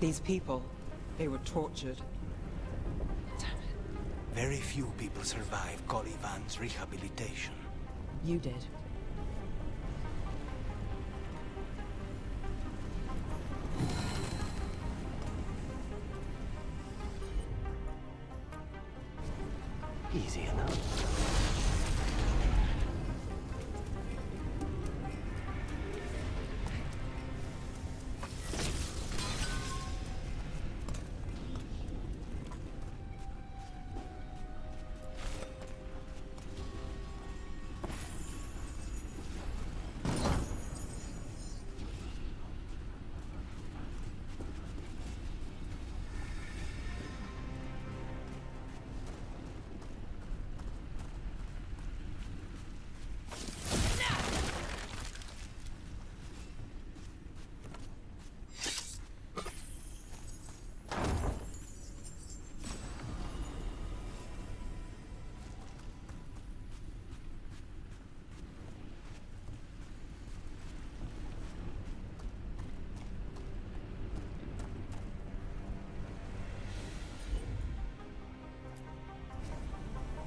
These people, they were tortured. Damn it. Very few people survive Calivan's rehabilitation. You did. Easy enough.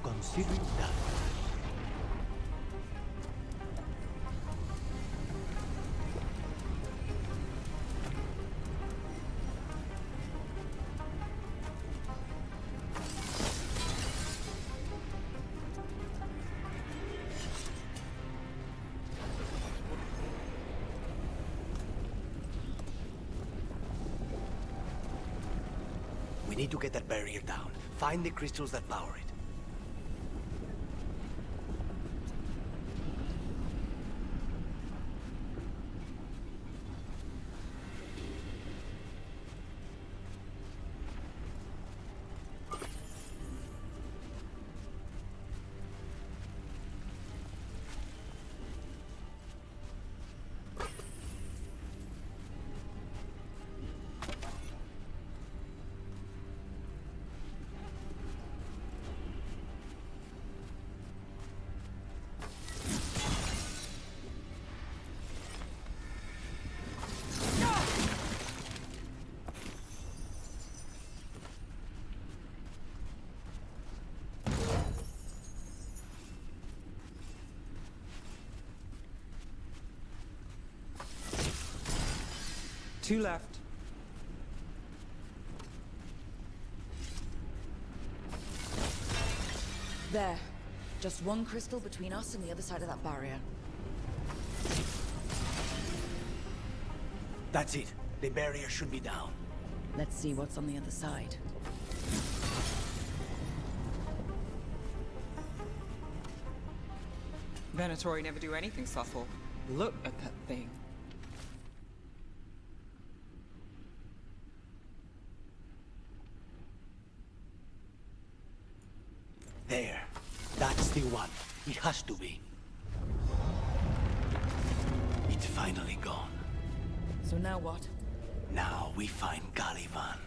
Consider that. We need to get that barrier down. Find the crystals that power it. Two left. There. Just one crystal between us and the other side of that barrier. That's it. The barrier should be down. Let's see what's on the other side. Venatori never do anything subtle. Look at that thing. There. That's the one. It has to be. It's finally gone. So now what? Now we find Calivan.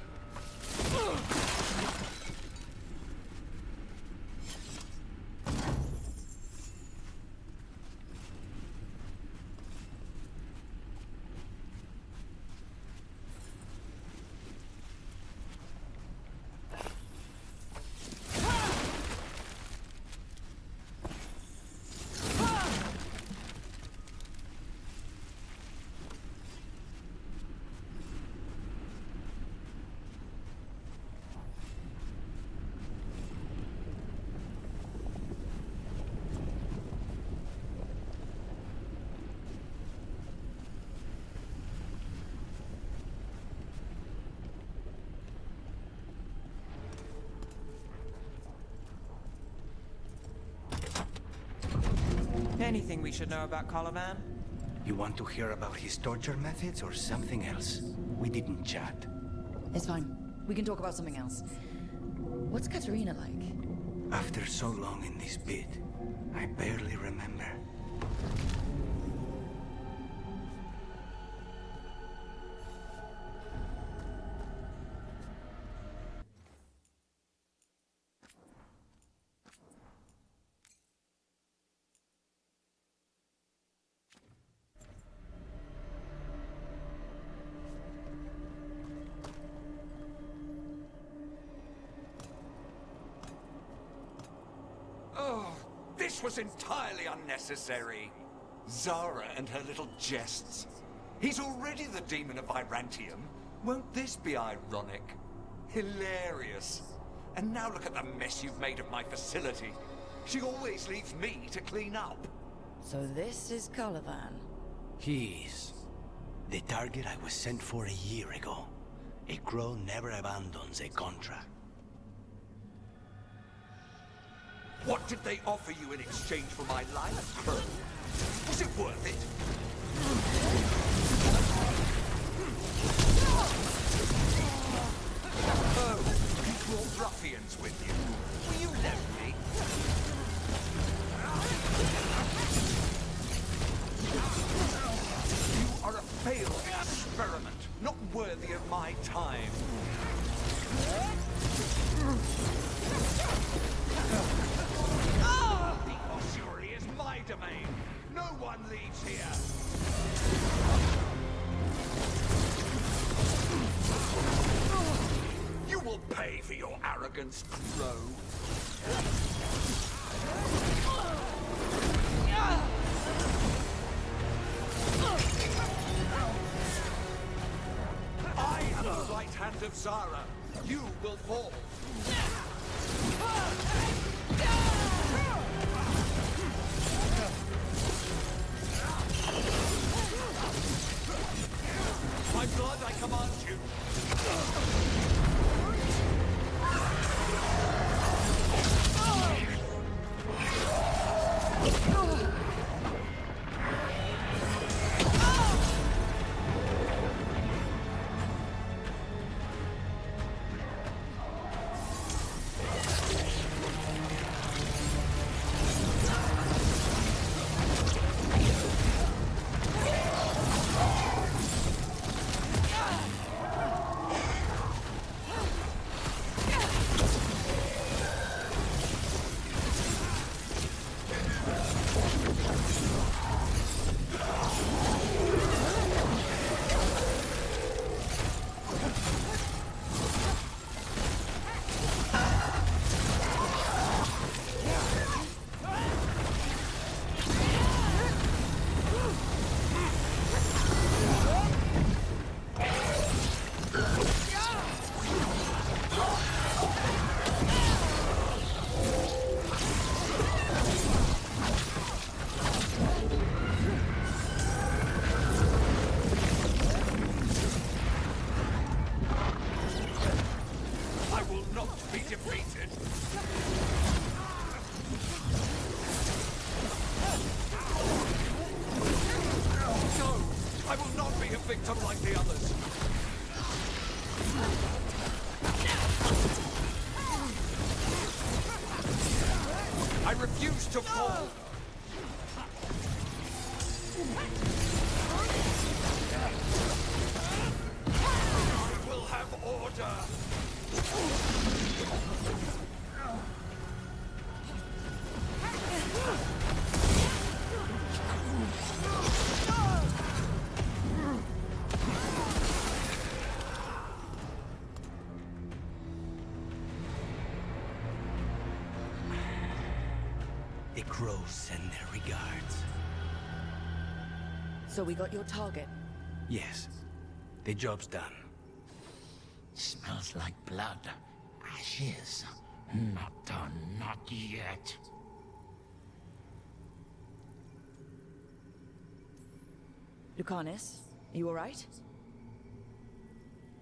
Anything we should know about Calivan? You want to hear about his torture methods or something else? We didn't chat. It's fine. We can talk about something else. What's Katerina like? After so long in this pit, I barely remember. This was entirely unnecessary. Zara and her little jests. He's already the demon of Virantium. Won't this be ironic? Hilarious. And now look at the mess you've made of my facility. She always leaves me to clean up. So this is Caliban. He's the target I was sent for a year ago. A crow never abandons a contract. What did they offer you in exchange for my life, Crow? Was it worth it? Oh, you brought ruffians with you. Will you let me? You are a failed experiment, not worthy of my time. The ossuary is my domain. No one leaves here. You will pay for your arrogance, Crow. I am the right hand of Zara. You will fall. My blood, I command you. Victim like the others. I refuse to fall. I will have order. The crows send their regards. So we got your target. Yes, the job's done. Smells like blood. Ashes. Not done, not yet. Lucanus, are you alright?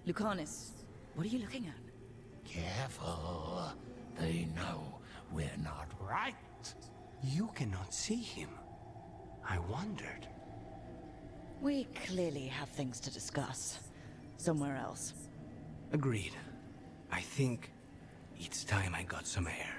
Lucanus, what are you looking at? Careful. They know we're not right. You cannot see him. I wondered. We clearly have things to discuss. Somewhere else. Agreed. I think it's time I got some air.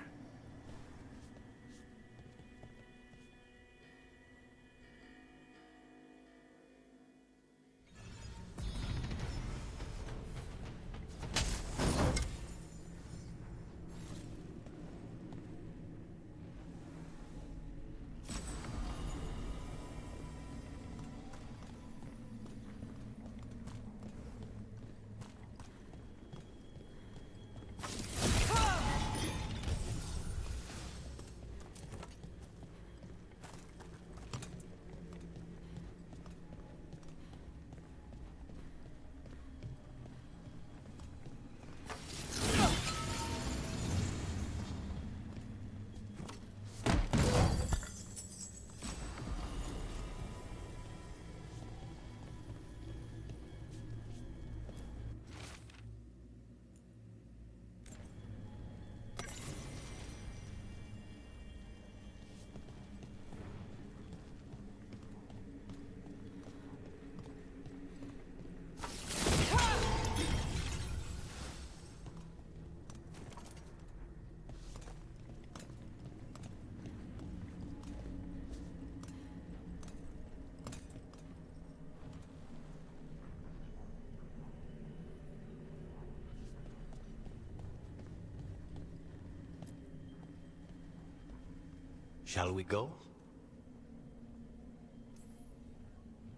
Shall we go?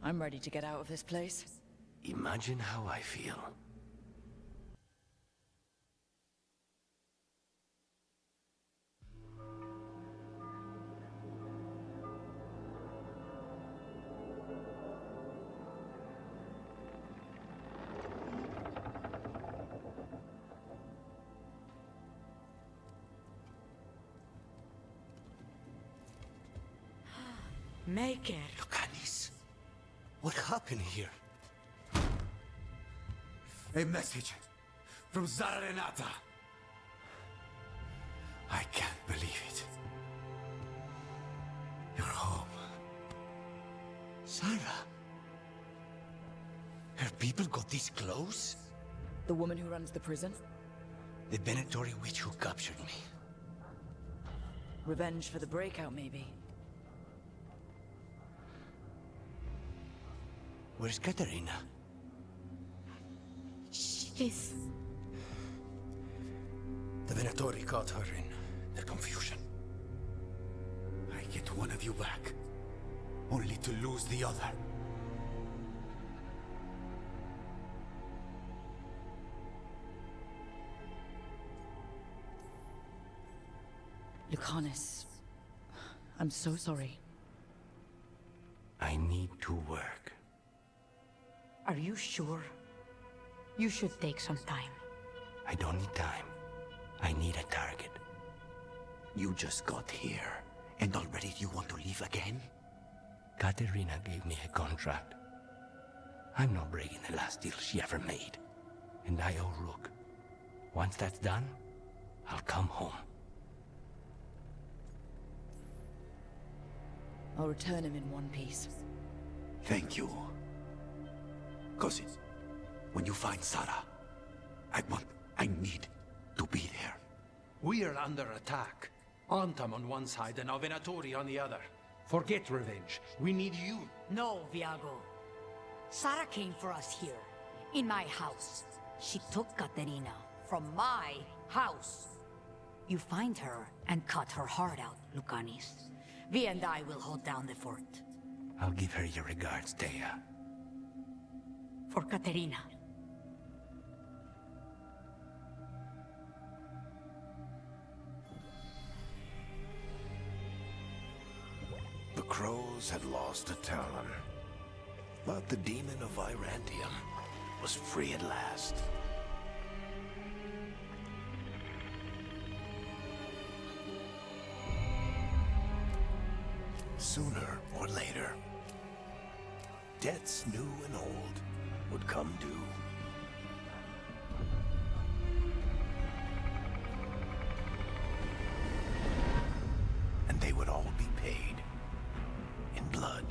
I'm ready to get out of this place. Imagine how I feel. Make it. Lucanis, what happened here? A message from Zara Renata. I can't believe it. You're home. Sarah? Her people got this close? The woman who runs the prison? The Venatori witch who captured me. Revenge for the breakout, maybe. Where's Katerina? She's... The Venatori caught her in their confusion. I get one of you back, only to lose the other. Lucanis, I'm so sorry. I need to work. Are you sure? You should take some time. I don't need time. I need a target. You just got here, and already you want to leave again? Katerina gave me a contract. I'm not breaking the last deal she ever made. And I owe Rook. Once that's done, I'll come home. I'll return him in one piece. Thank you. Cousin, when you find Sarah, I need to be there. We are under attack. Antam on one side and Venatori on the other. Forget revenge. We need you. No, Viago. Sarah came for us here, in my house. She took Katerina from my house. You find her and cut her heart out, Lucanis. Vi and I will hold down the fort. I'll give her your regards, Dea. For Katerina. The crows had lost a talon, but the demon of Irantium was free at last. Sooner or later, debts new and old would come due. And they would all be paid in blood.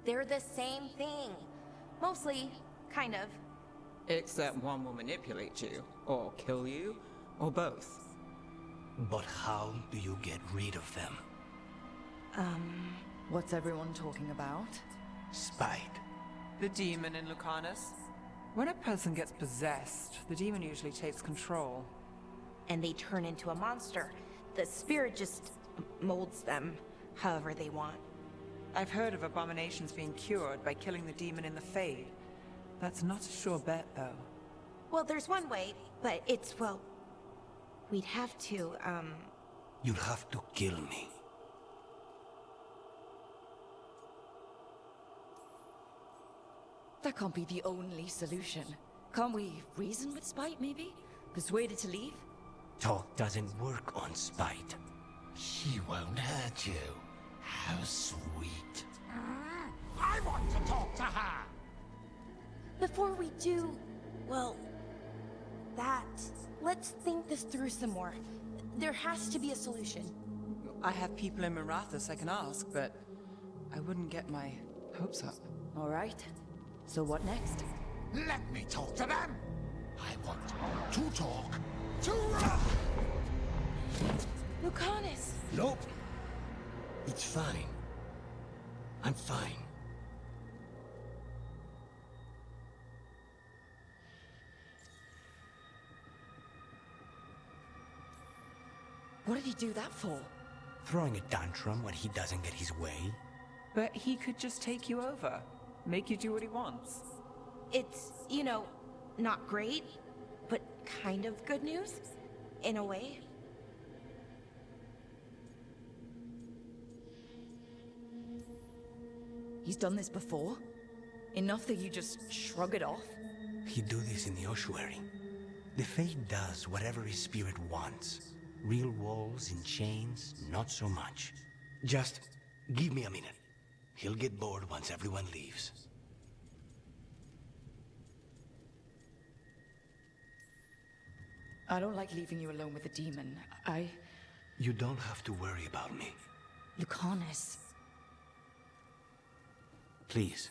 They're the same thing. Mostly, kind of. Except one will manipulate you, or kill you, or both. But how do you get rid of them? What's everyone talking about? Spite. The demon in Lucanus? When a person gets possessed, the demon usually takes control. And they turn into a monster. The spirit just molds them however they want. I've heard of abominations being cured by killing the demon in the Fade. That's not a sure bet, though. Well, there's one way, but it's, well... We'd have to, You'll have to kill me. That can't be the only solution. Can't we reason with Spite, maybe? Persuade it to leave? Talk doesn't work on spite. She won't hurt you. How sweet. I want to talk to her! before we do, well, that, let's think this through some more. There has to be a solution. I have people in Marathas I can ask, but I wouldn't get my hopes up. All right. So what next? Let me talk to them! I want to talk to Lucanus! Nope. It's fine. I'm fine. What did he do that for? Throwing a tantrum when he doesn't get his way? But he could just take you over. Make you do what he wants. It's, you know, not great, but kind of good news, in a way. He's done this before? Enough that you just shrug it off? He'd do this in the ossuary. The Fate does whatever his spirit wants. Real walls in chains, not so much. Just give me a minute. He'll get bored once everyone leaves. I don't like leaving you alone with the demon. You don't have to worry about me. Lucanus. Please.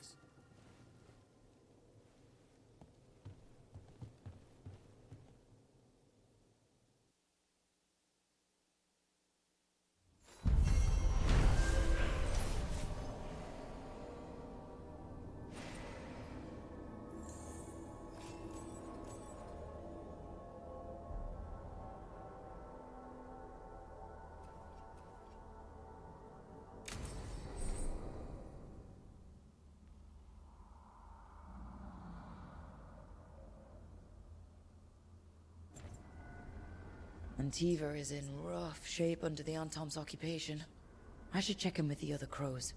Antiva is in rough shape under the Antom's occupation. I should check in with the other crows.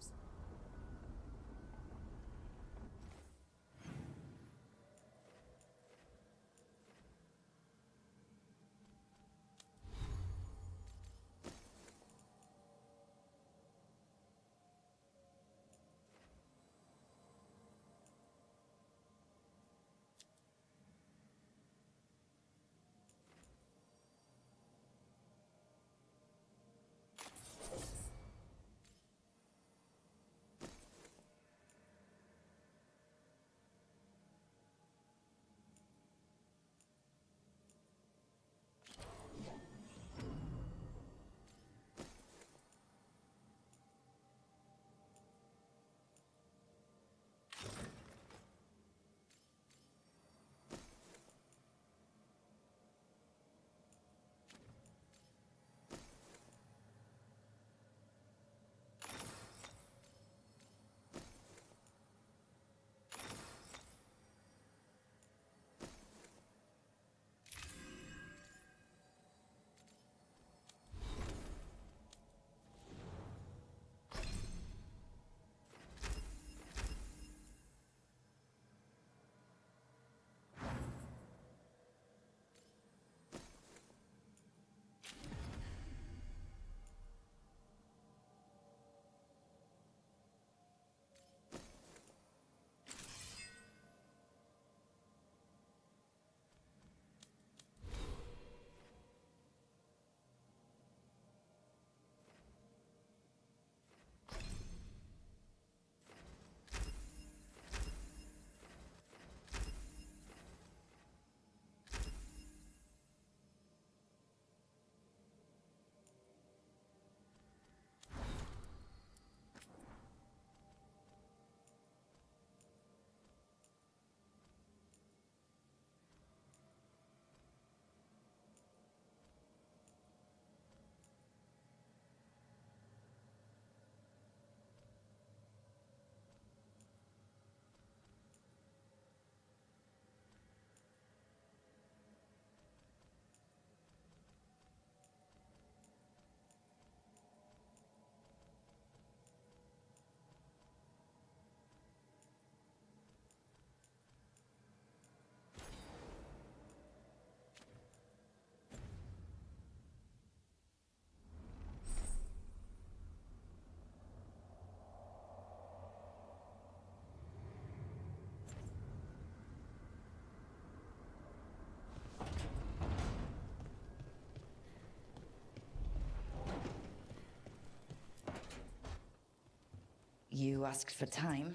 You asked for time.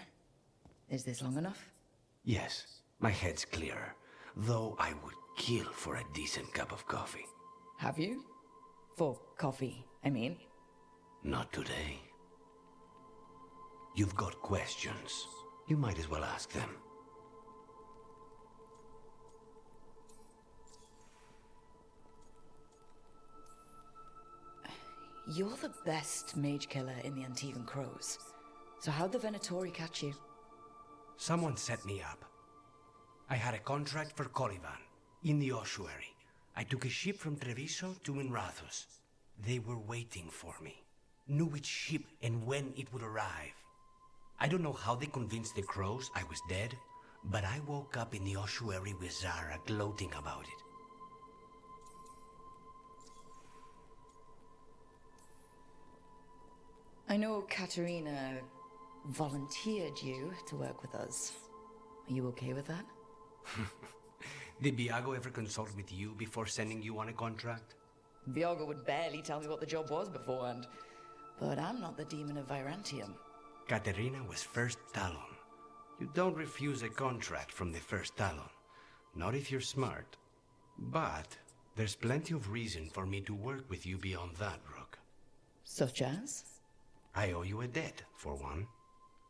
Is this long enough? Yes, my head's clearer. Though I would kill for a decent cup of coffee. Have you? For coffee, I mean. Not today. You've got questions. You might as well ask them. You're the best mage killer in the Antivan Crows. So how'd the Venatori catch you? Someone set me up. I had a contract for Colivan, in the ossuary. I took a ship from Treviso to Minrathus. They were waiting for me. Knew which ship and when it would arrive. I don't know how they convinced the Crows I was dead, but I woke up in the ossuary with Zara gloating about it. I know Katerina volunteered you to work with us. Are you okay with that? Did Biago ever consult with you before sending you on a contract? Biago would barely tell me what the job was beforehand. But I'm not the demon of Virantium. Katerina was first Talon. You don't refuse a contract from the first Talon. Not if you're smart. But there's plenty of reason for me to work with you beyond that, Rook. Such as? I owe you a debt, for one.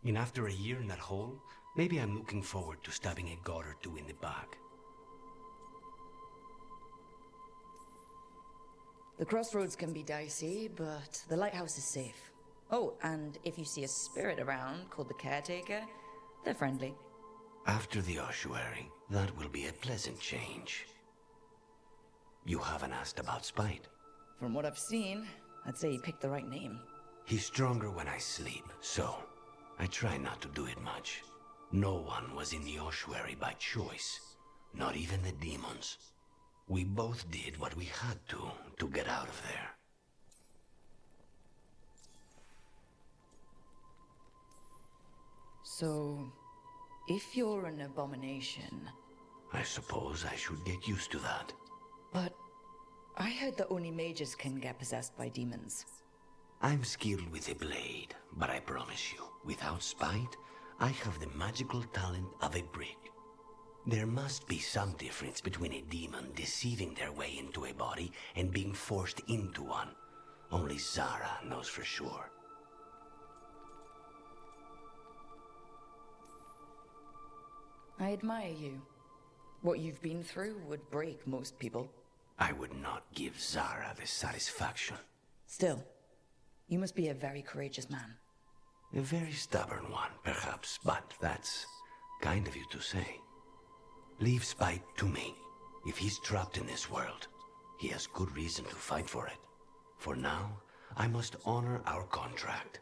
And after a year in that hole, maybe I'm looking forward to stabbing a god or two in the back. The crossroads can be dicey, but the lighthouse is safe. Oh, and if you see a spirit around called the Caretaker, they're friendly. After the ossuary, that will be a pleasant change. You haven't asked about Spite. From what I've seen, I'd say you picked the right name. He's stronger when I sleep, so I try not to do it much. No one was in the ossuary by choice, not even the demons. We both did what we had to get out of there. So, if you're an abomination... I suppose I should get used to that. But I heard that only mages can get possessed by demons. I'm skilled with a blade, but I promise you, without Spite, I have the magical talent of a brick. There must be some difference between a demon deceiving their way into a body and being forced into one. Only Zara knows for sure. I admire you. What you've been through would break most people. I would not give Zara the satisfaction. Still, you must be a very courageous man. A very stubborn one, perhaps, but that's kind of you to say. Leave Spite to me. If he's trapped in this world, he has good reason to fight for it. For now, I must honor our contract.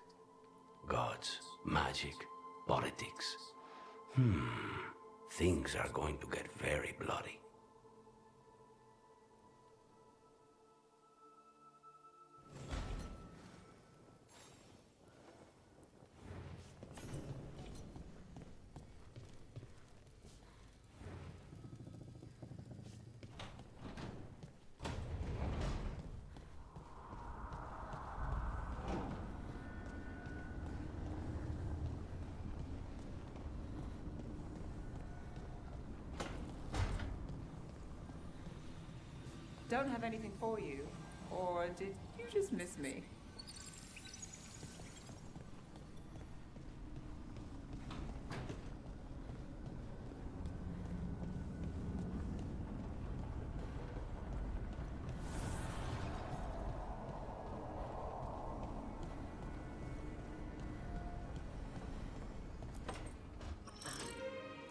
Gods, magic, politics. Things are going to get very bloody. Don't have anything for you, or did you just miss me?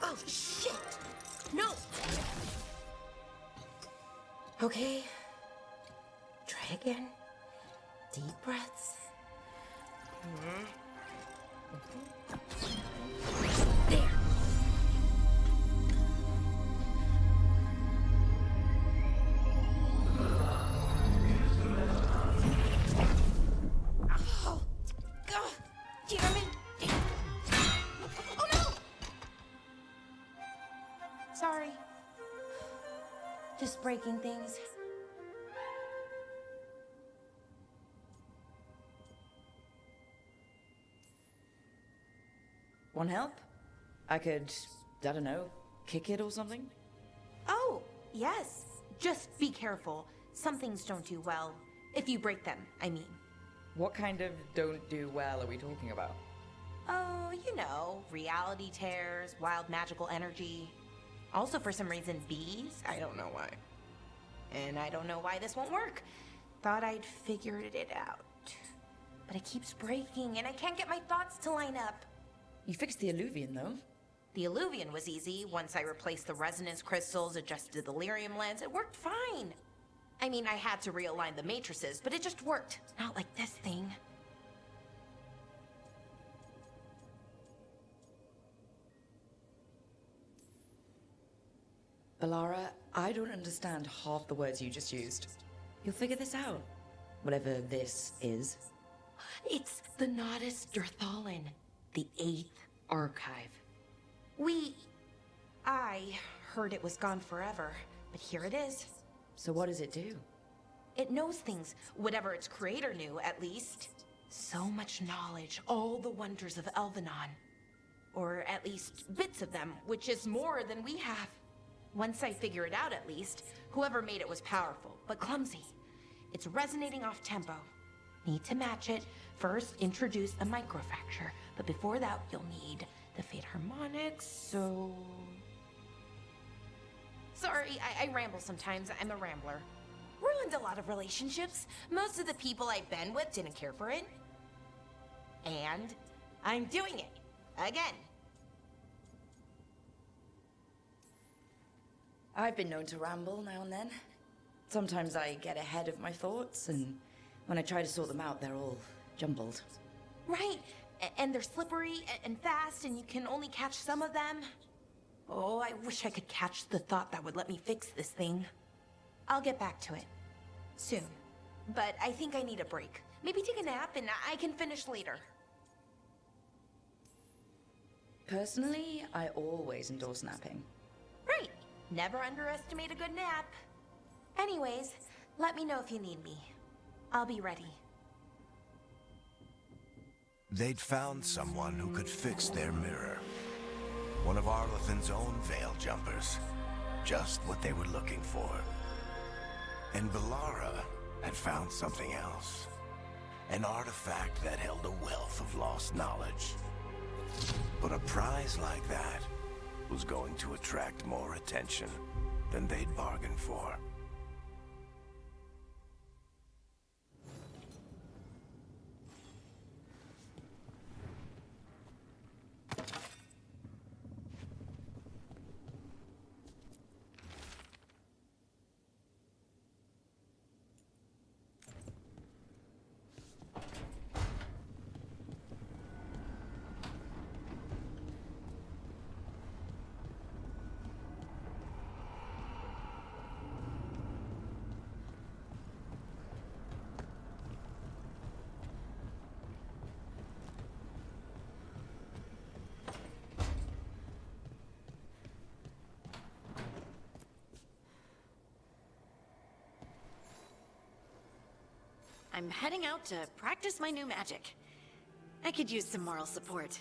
Oh, shit! No! Okay. Try again. Deep breaths. There. Oh, God, damn it. Oh, no! Sorry. Just breaking things. Want help? I could, I don't know, kick it or something? Oh, yes. Just be careful. Some things don't do well If you break them, I mean. What kind of don't do well are we talking about? Oh, you know, reality tears, wild magical energy. Also, for some reason, bees. I don't know why. And I don't know why this won't work. Thought I'd figured it out. But it keeps breaking, and I can't get my thoughts to line up. You fixed the Illuvian, though. The Illuvian was easy. Once I replaced the resonance crystals, adjusted the delirium lens, it worked fine. I mean, I had to realign the matrices, but it just worked. Not like this thing. Balara, I don't understand half the words you just used. You'll figure this out. Whatever this is. It's the Nodus Durthalin, the 8th archive. I heard it was gone forever, but here it is. So what does it do? It knows things, whatever its creator knew, at least. So much knowledge, all the wonders of Elvenon. Or at least bits of them, which is more than we have. Once I figure it out, at least, whoever made it was powerful, but clumsy. It's resonating off tempo. Need to match it. First, introduce a microfracture, but before that, you'll need the Fate Harmonics, so... Sorry, I ramble sometimes. I'm a rambler. Ruined a lot of relationships. Most of the people I've been with didn't care for it. And I'm doing it. Again. I've been known to ramble now and then. Sometimes I get ahead of my thoughts, and when I try to sort them out, they're all jumbled. Right. And they're slippery and fast, and you can only catch some of them. Oh, I wish I could catch the thought that would let me fix this thing. I'll get back to it. Soon. But I think I need a break. Maybe take a nap and I can finish later. Personally, I always endorse napping. Right. Never underestimate a good nap. Anyways, let me know if you need me. I'll be ready. They'd found someone who could fix their mirror. One of Arlethan's own veil jumpers. Just what they were looking for. And Balara had found something else. An artifact that held a wealth of lost knowledge. But a prize like that was going to attract more attention than they'd bargained for. I'm heading out to practice my new magic. I could use some moral support.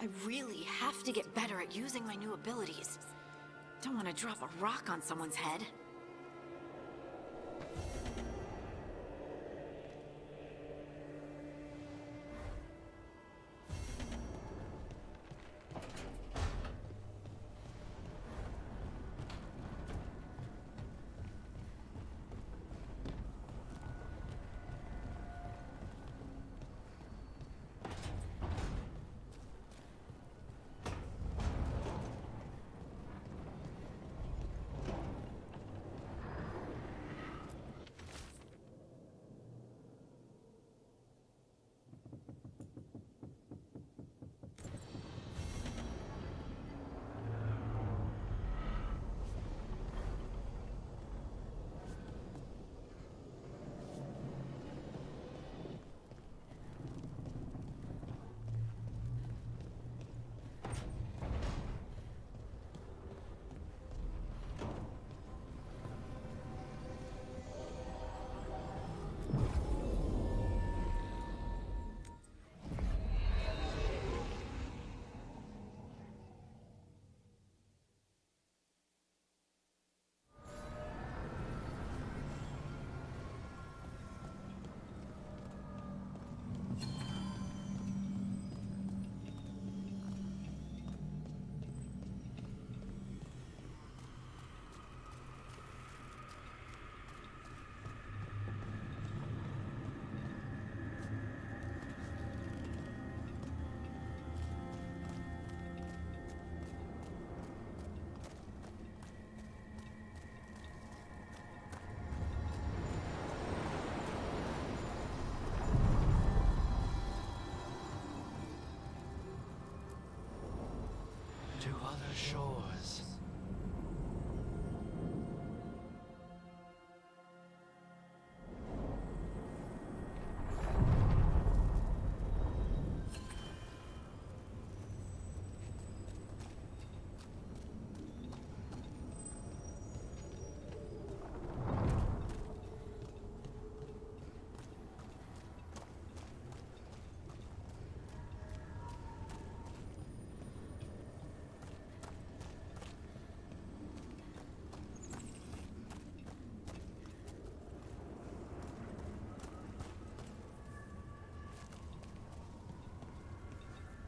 I really have to get better at using my new abilities. Don't want to drop a rock on someone's head. to other shores.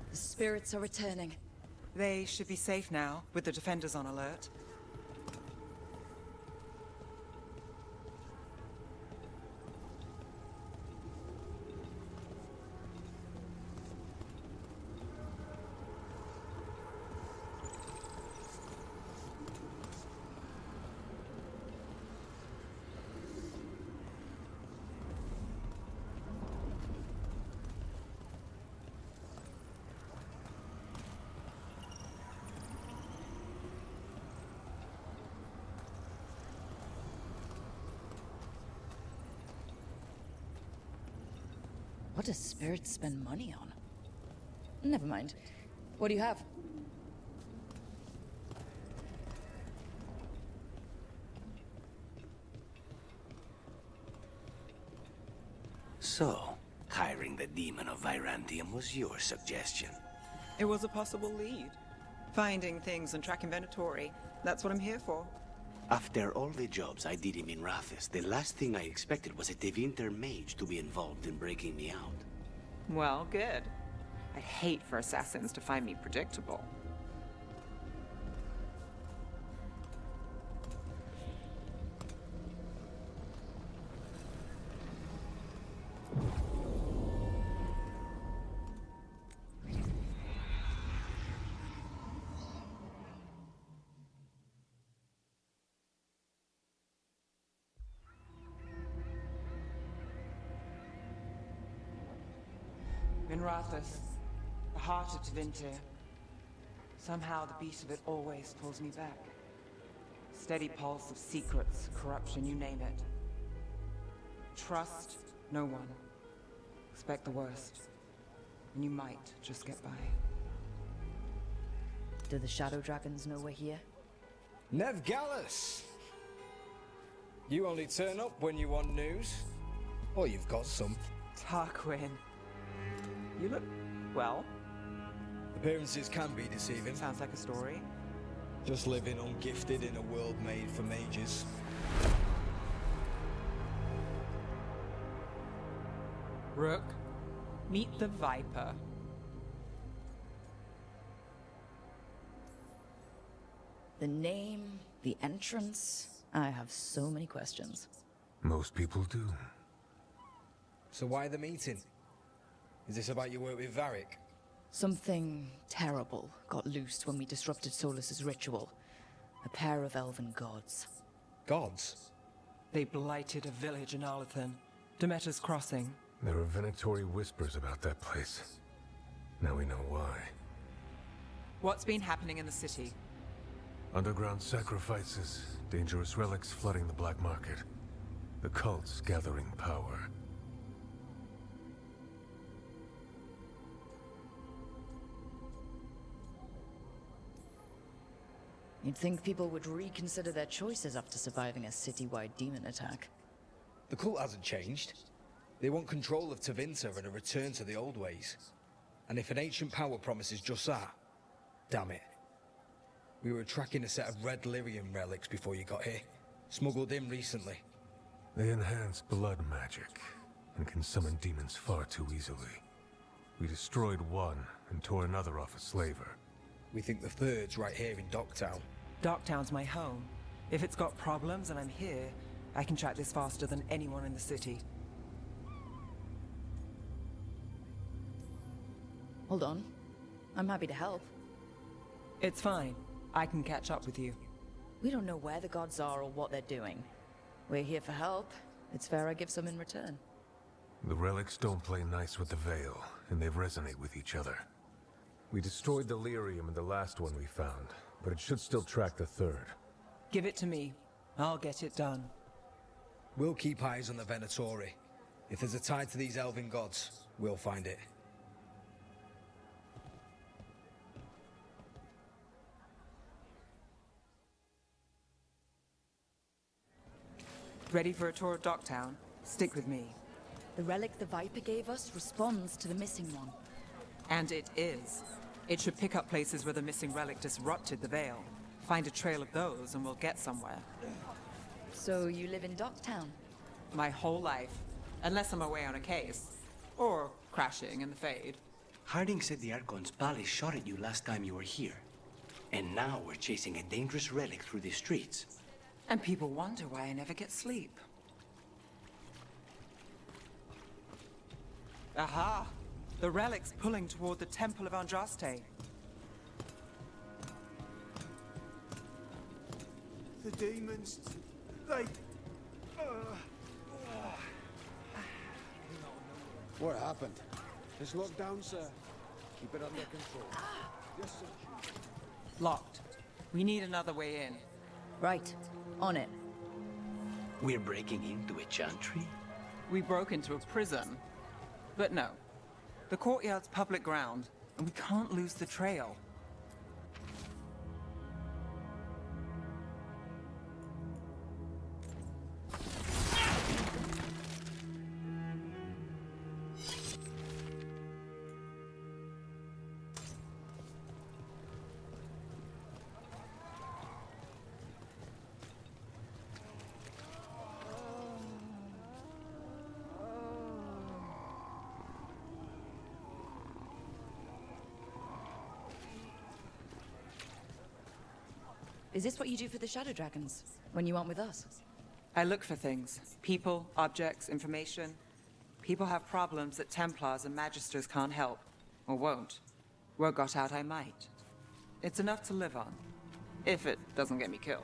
The spirits are returning. They should be safe now, with the defenders on alert. What does spirits spend money on? Never mind. What do you have? So, hiring the demon of Virantium was your suggestion. It was a possible lead. Finding things and tracking Venatori. That's what I'm here for. After all the jobs I did in Minrathis, the last thing I expected was a Tevinter mage to be involved in breaking me out. Well, good. I'd hate for assassins to find me predictable. Minrathis, the heart of Tevinter. Somehow the beat of it always pulls me back. Steady pulse of secrets, corruption, you name it. Trust no one. Expect the worst. And you might just get by. Do the Shadow Dragons know we're here? Nev Gallus! You only turn up when you want news. Or you've got some. Tarquin. You look... well. Appearances can be deceiving. Sounds like a story. Just living ungifted in a world made for mages. Rook, meet the Viper. The name, the entrance... I have so many questions. Most people do. So why the meeting? Is this about your work with Varric? Something terrible got loosed when we disrupted Solus's ritual. A pair of elven gods. Gods? They blighted a village in Arlathan. Demeter's Crossing. There are Venatori whispers about that place. Now we know why. What's been happening in the city? Underground sacrifices, dangerous relics flooding the black market. The cults gathering power. You'd think people would reconsider their choices after surviving a citywide demon attack. The cult hasn't changed. They want control of Tevinter and a return to the old ways. And if an ancient power promises just that, damn it. We were tracking a set of red lyrium relics before you got here. Smuggled in recently. They enhance blood magic and can summon demons far too easily. We destroyed one and tore another off a slaver. We think the third's right here in Docktown. Docktown's my home. If it's got problems and I'm here, I can track this faster than anyone in the city. Hold on. I'm happy to help. It's fine. I can catch up with you. We don't know where the gods are or what they're doing. We're here for help. It's fair I give some in return. The relics don't play nice with the Veil, and they resonate with each other. We destroyed the lyrium in the last one we found, but it should still track the third. Give it to me. I'll get it done. We'll keep eyes on the Venatori. If there's a tie to these elven gods, we'll find it. Ready for a tour of Docktown? Stick with me. The relic the Viper gave us responds to the missing one. And it is. It should pick up places where the missing relic disrupted the Veil. Find a trail of those and we'll get somewhere. So you live in Docktown? My whole life. Unless I'm away on a case. Or crashing in the Fade. Harding said the Archon's palace shot at you last time you were here. And now we're chasing a dangerous relic through the streets. And people wonder why I never get sleep. Aha! The relic's pulling toward the Temple of Andraste. The demons, they... What happened? It's locked down, sir. Keep it under control. Yes, sir. Locked. We need another way in. Right. On it. We're breaking into a chantry? We broke into a prison. But no. The courtyard's public ground, and we can't lose the trail. Is this what you do for the Shadow Dragons, when you aren't with us? I look for things. People, objects, information. People have problems that Templars and Magisters can't help. Or won't. Word got out I might. It's enough to live on. If it doesn't get me killed.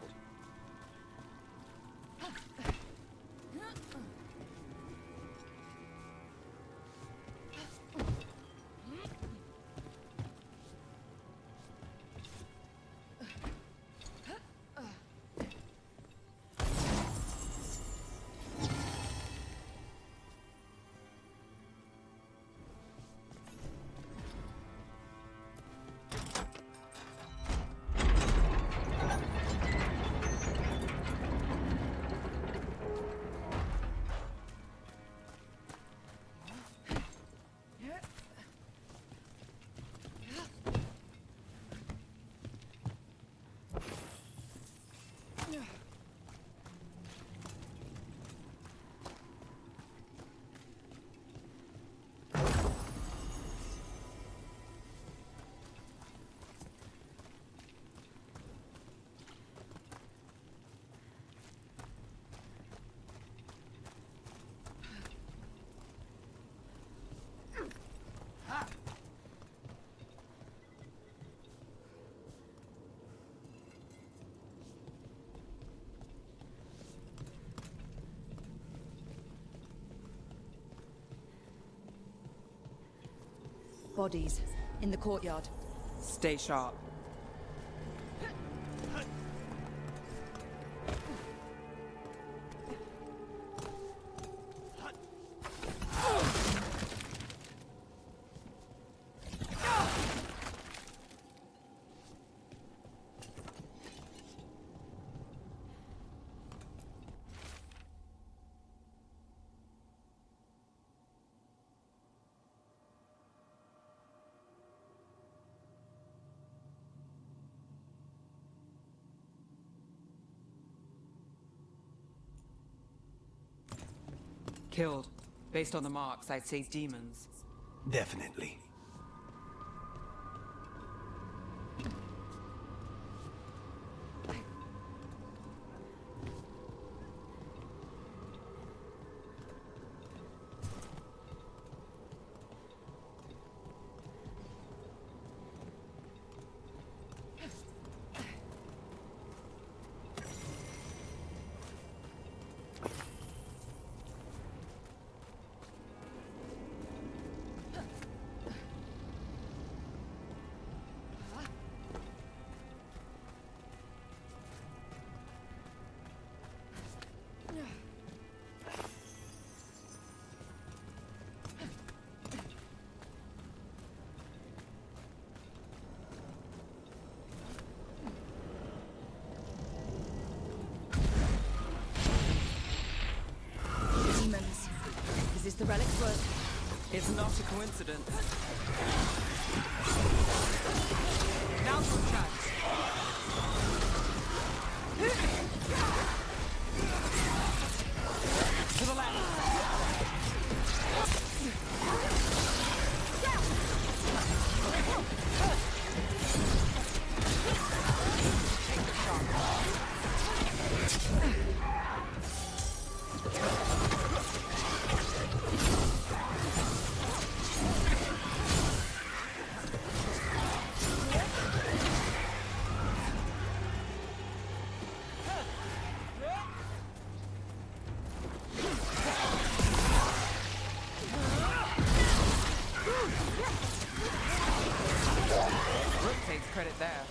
Bodies. In the courtyard. Stay sharp. Killed. Based on the marks, I'd say demons. Definitely. but it's not a coincidence. Now for a chance. To the left. Take the shot. Takes credit there.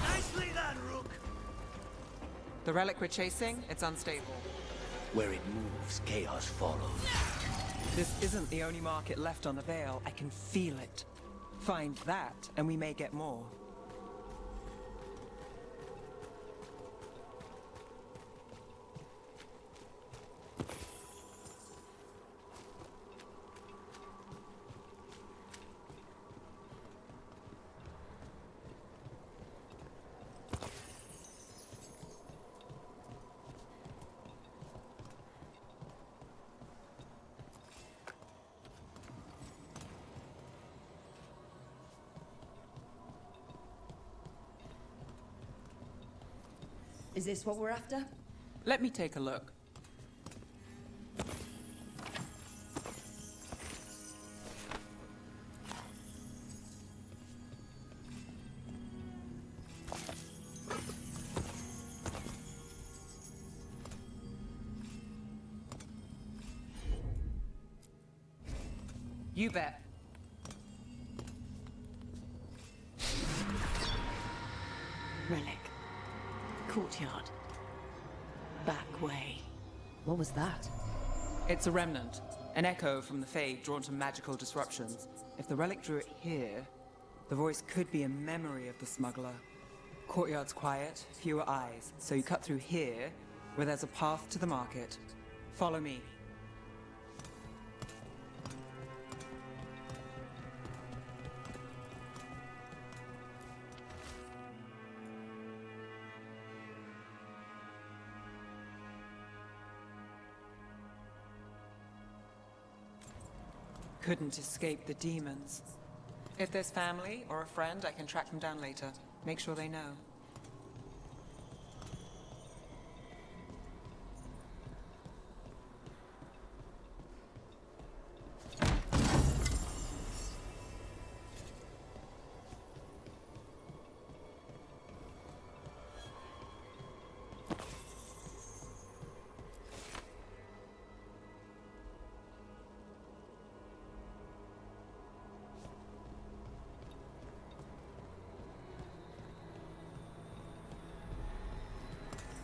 Nicely done, Rook. The relic we're chasing, it's unstable. Where it moves, chaos follows. This isn't the only market left on the Veil. I can feel it. Find that, and we may get more. Is this what we're after? Let me take a look. You bet. Relic. Courtyard. Back way. What was that? It's a remnant. An echo from the Fade drawn to magical disruptions. If the relic drew it here, the voice could be a memory of the smuggler. Courtyard's quiet, fewer eyes, so you cut through here, where there's a path to the market. Follow me. Couldn't escape the demons. If there's family or a friend, I can track them down later. Make sure they know.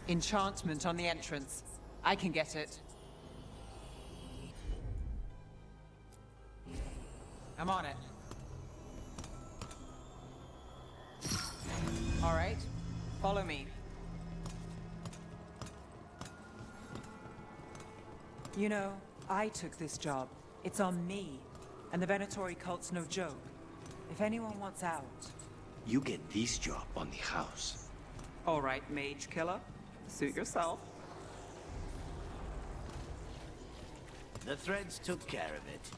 Enchantment on the entrance. I can get it. I'm on it. All right, follow me. You know, I took this job. It's on me. And the Venatori cult's no joke. If anyone wants out... You get this job on the house. All right, mage killer. Suit yourself. The threads took care of it.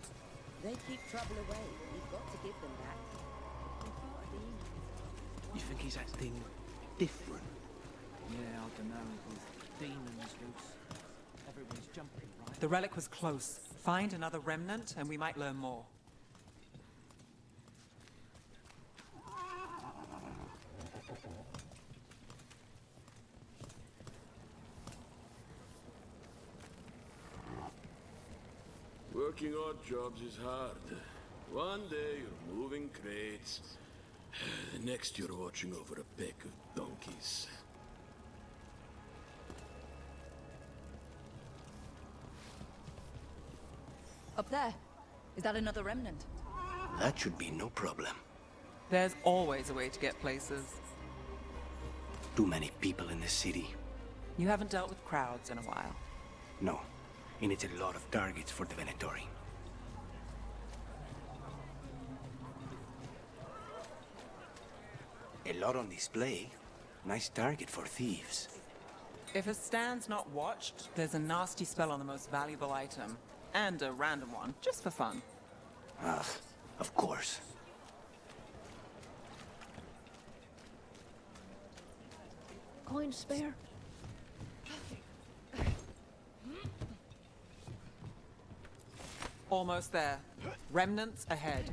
They keep trouble away. We've got to give them that. You think he's acting different? Yeah, I don't know. With demons loose. Everyone's jumping, right? The relic was close. Find another remnant and we might learn more. Working odd jobs is hard. One day you're moving crates. The next you're watching over a pack of donkeys. Up there. Is that another remnant? That should be no problem. There's always a way to get places. Too many people in the city. You haven't dealt with crowds in a while. No, and it's a lot of targets for the Venatori. A lot on display. Nice target for thieves. If a stand's not watched, there's a nasty spell on the most valuable item. And a random one, just for fun. Ah, of course. Coin spare? Almost there. Remnants ahead.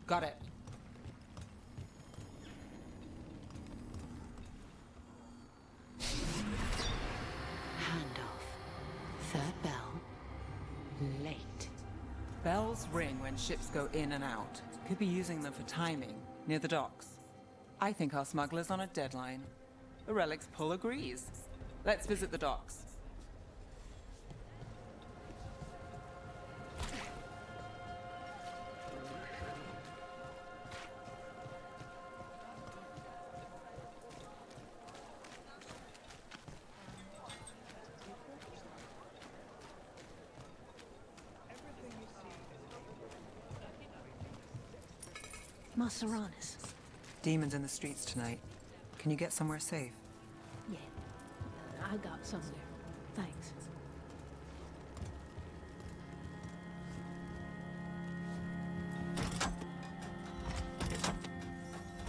Got it. Handoff. Third bell. Late. Bells ring when ships go in and out. Could be using them for timing, near the docks. I think our smuggler's on a deadline. The Relic's pull agrees. Let's visit the docks. Maseranis. Demons in the streets tonight. Can you get somewhere safe? Yeah. I got somewhere. Thanks.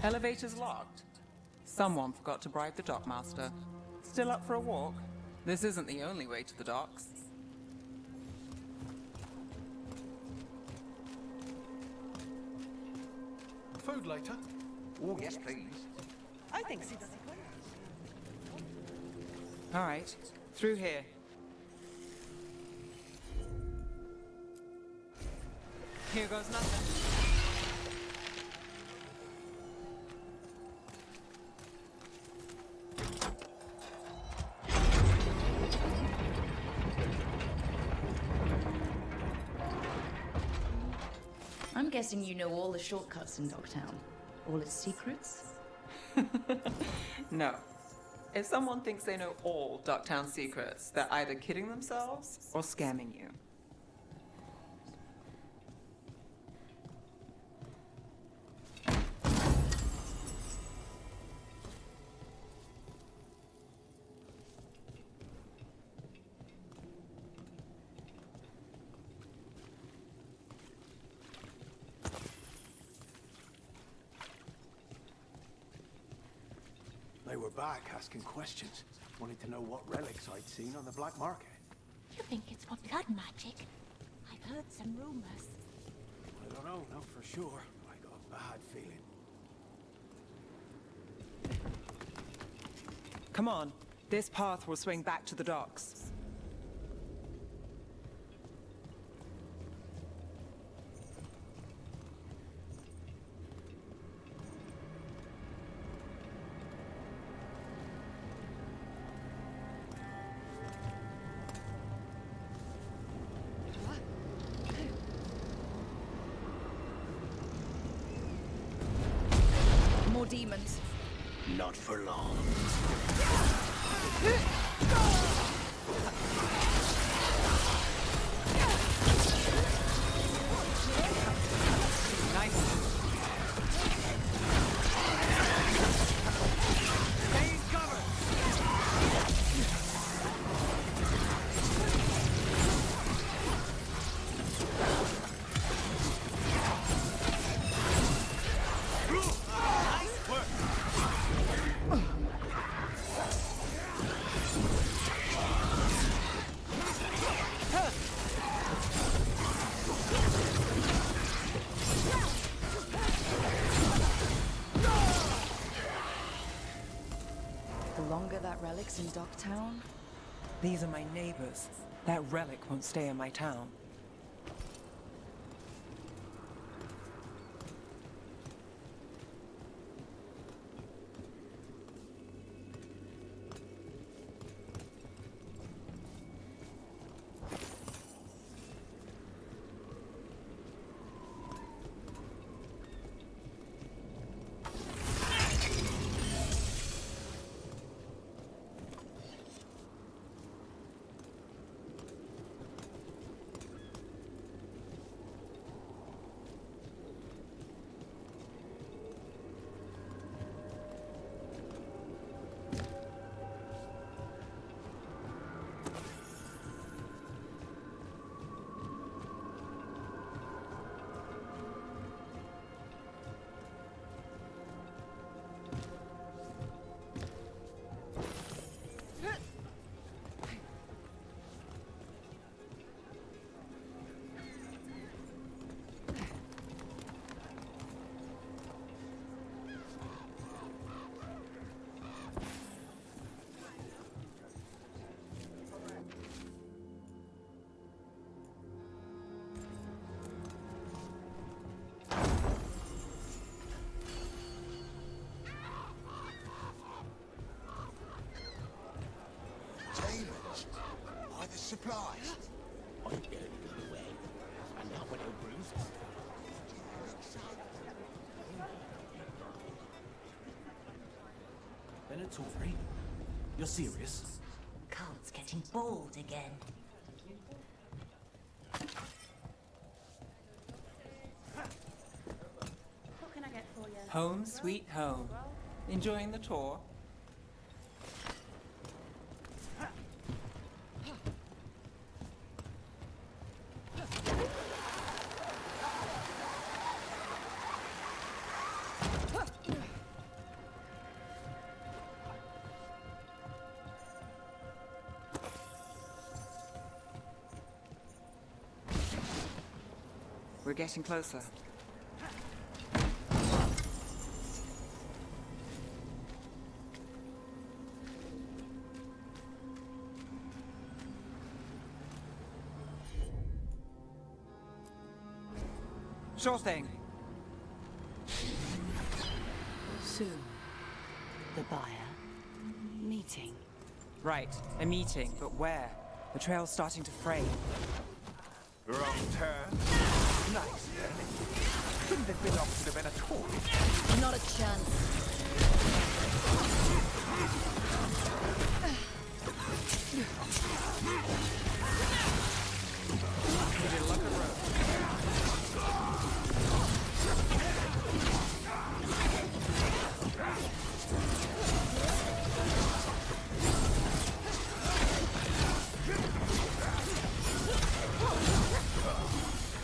Elevator's locked. Someone forgot to bribe the dockmaster. Still up for a walk? This isn't the only way to the docks. Food later? Oh, yes, please. I think so. All right, through here. Here goes nothing. I'm guessing you know all the shortcuts in Dogtown. All its secrets? No. If someone thinks they know all Ducktown secrets, they're either kidding themselves or scamming you. They were back asking questions. Wanted to know what relics I'd seen on the black market. You think it's for blood magic? I've heard some rumors. I don't know, not for sure. I got a bad feeling. Come on. This path will swing back to the docks. More demons. Not for long. longer that relic's in Docktown? These are my neighbors. That relic won't stay in my town. By the supplies. I barely got away. And now when it bruises. Venatori? You're serious? Cult's getting bold again. What can I get for you? Home sweet home. Enjoying the tour? We're getting closer. Sure thing. Soon. The buyer. Meeting. Right, a meeting, but where? The trail's starting to fray. Wrong turn. Nice, then. Couldn't it belong to the Venatori? Not a chance.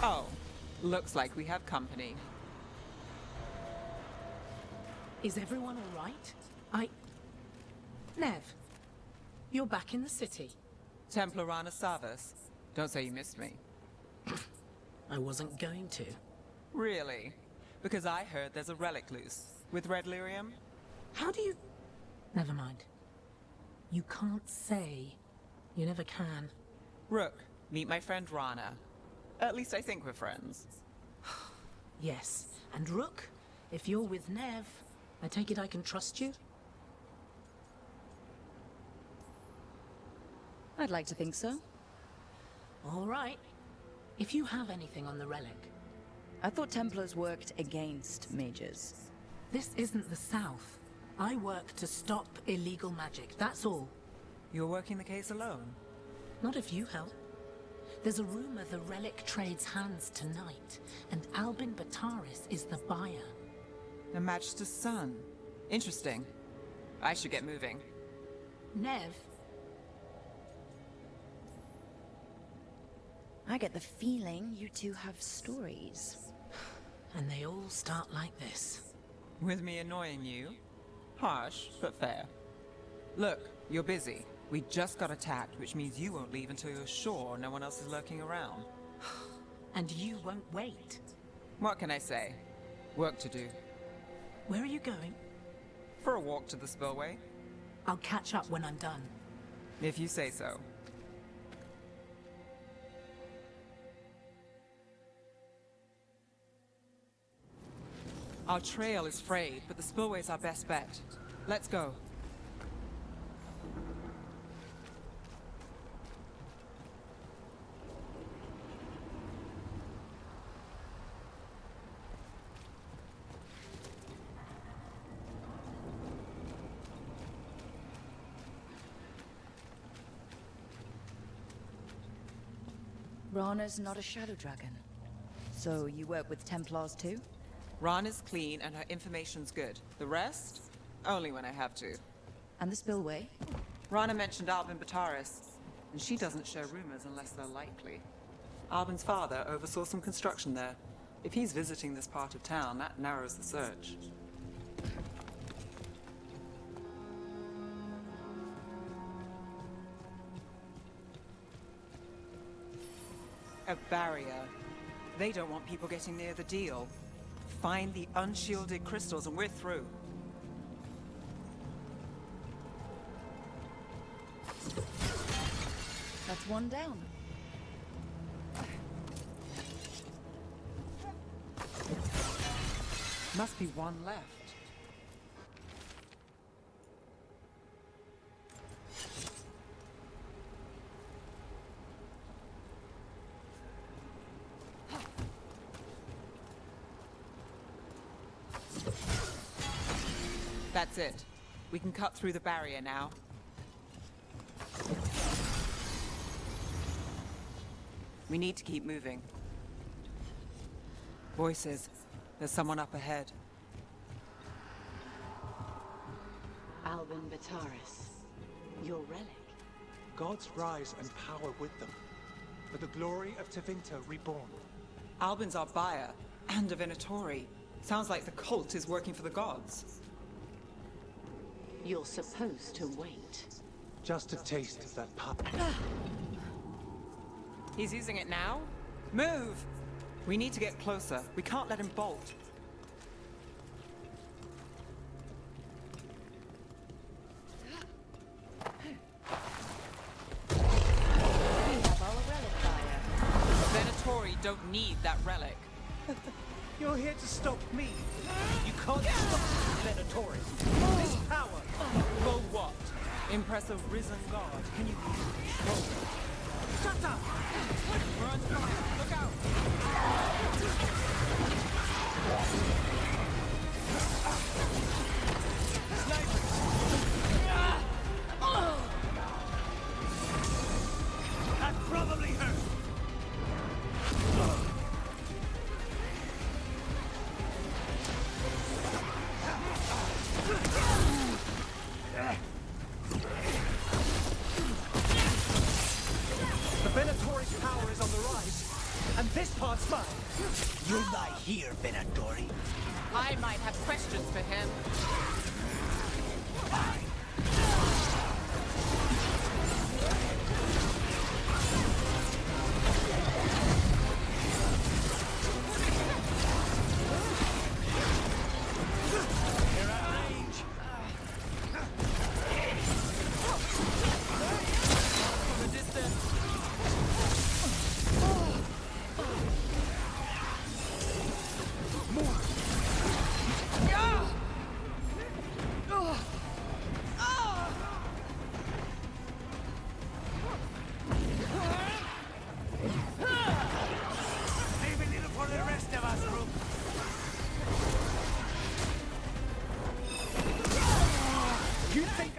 Oh, looks like we have company. Is everyone all right? Nev, you're back in the city. Templar Rana Savas. Don't say you missed me. I wasn't going to. Really? Because I heard there's a relic loose. With red lyrium? How do you... Never mind. You can't say. You never can. Rook, meet my friend Rana. At least I think we're friends. Yes. And Rook, if you're with Nev, I take it I can trust you? I'd like to think so. All right. If you have anything on the relic. I thought Templars worked against mages. This isn't the South. I work to stop illegal magic, that's all. You're working the case alone? Not if you help. There's a rumor the relic trades hands tonight, and Albin Bataris is the buyer. The Magister's son. Interesting. I should get moving. Nev? I get the feeling you two have stories. And they all start like this. With me annoying you? Harsh, but fair. Look, you're busy. We just got attacked, which means you won't leave until you're sure no one else is lurking around. And you won't wait. What can I say? Work to do. Where are you going? For a walk to the spillway. I'll catch up when I'm done. If you say so. Our trail is frayed, but the spillway's our best bet. Let's go. Rana's not a shadow dragon. So you work with Templars too? Rana's clean and her information's good. The rest? Only when I have to. And the spillway? Rana mentioned Albin Bataris, and she doesn't share rumors unless they're likely. Albin's father oversaw some construction there. If he's visiting this part of town, that narrows the search. A barrier. They don't want people getting near the deal. Find the unshielded crystals and we're through. That's one down. Must be one left. That's it. We can cut through the barrier now. We need to keep moving. Voices. There's someone up ahead. Albin Bataris. Your relic. Gods rise and power with them. For the glory of Tevinter reborn. Albin's our buyer, and a Venatori. Sounds like the cult is working for the gods. You're supposed to wait. Just a taste of that pop. He's using it now? Move! We need to get closer. We can't let him bolt. We have our relic buyer. Venatori don't need that relic. You're here to stop me. You can't stop Venatori. This power. For what? Impress a risen god. Can you... Shut up! We're on fire. Look out! That probably hurt. The Venatori's power is on the rise, and this part's mine. You lie here, Venatori. I might have questions for him. You're out of range. From a distance. Leave a little for the rest of us, group. You think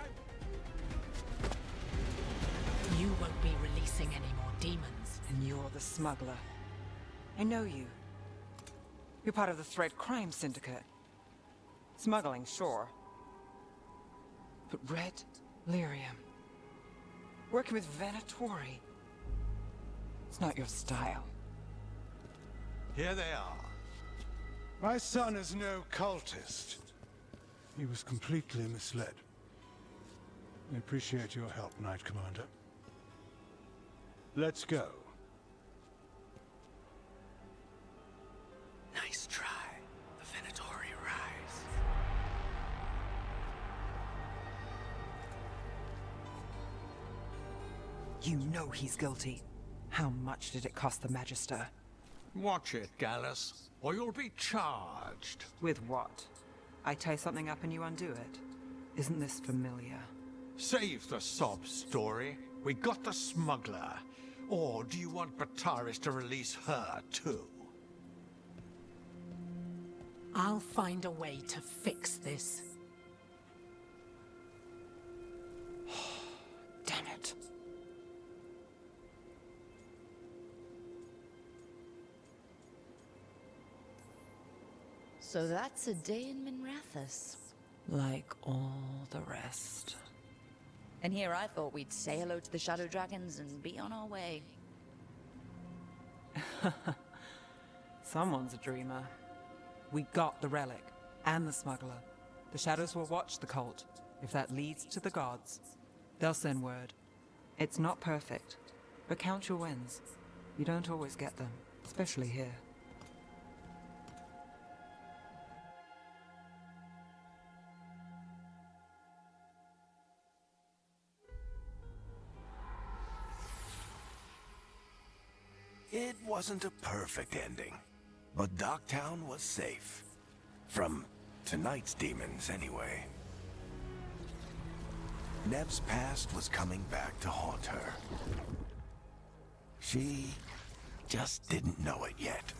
You won't be releasing any more demons. And you're the smuggler. I know you. You're part of the Thread Crime Syndicate. Smuggling, sure. But Red Lyrium. Working with Venatori. It's not your style. Here they are. My son is no cultist. He was completely misled. I appreciate your help, Knight Commander. Let's go. Nice try. The Venatori rise. You know he's guilty. How much did it cost the Magister? Watch it, Gallus, or you'll be charged. With what? I tie something up and you undo it. Isn't this familiar? Save the sob story. We got the smuggler. Or do you want Bataris to release her, too? I'll find a way to fix this. Damn it. So that's a day in Minrathous. Like all the rest. And here I thought we'd say hello to the Shadow Dragons and be on our way. Someone's a dreamer. We got the relic, and the smuggler. The Shadows will watch the cult. If that leads to the gods, they'll send word. It's not perfect, but count your wins. You don't always get them, especially here. It wasn't a perfect ending, but Docktown was safe. From tonight's demons, anyway. Nev's past was coming back to haunt her. She just didn't know it yet.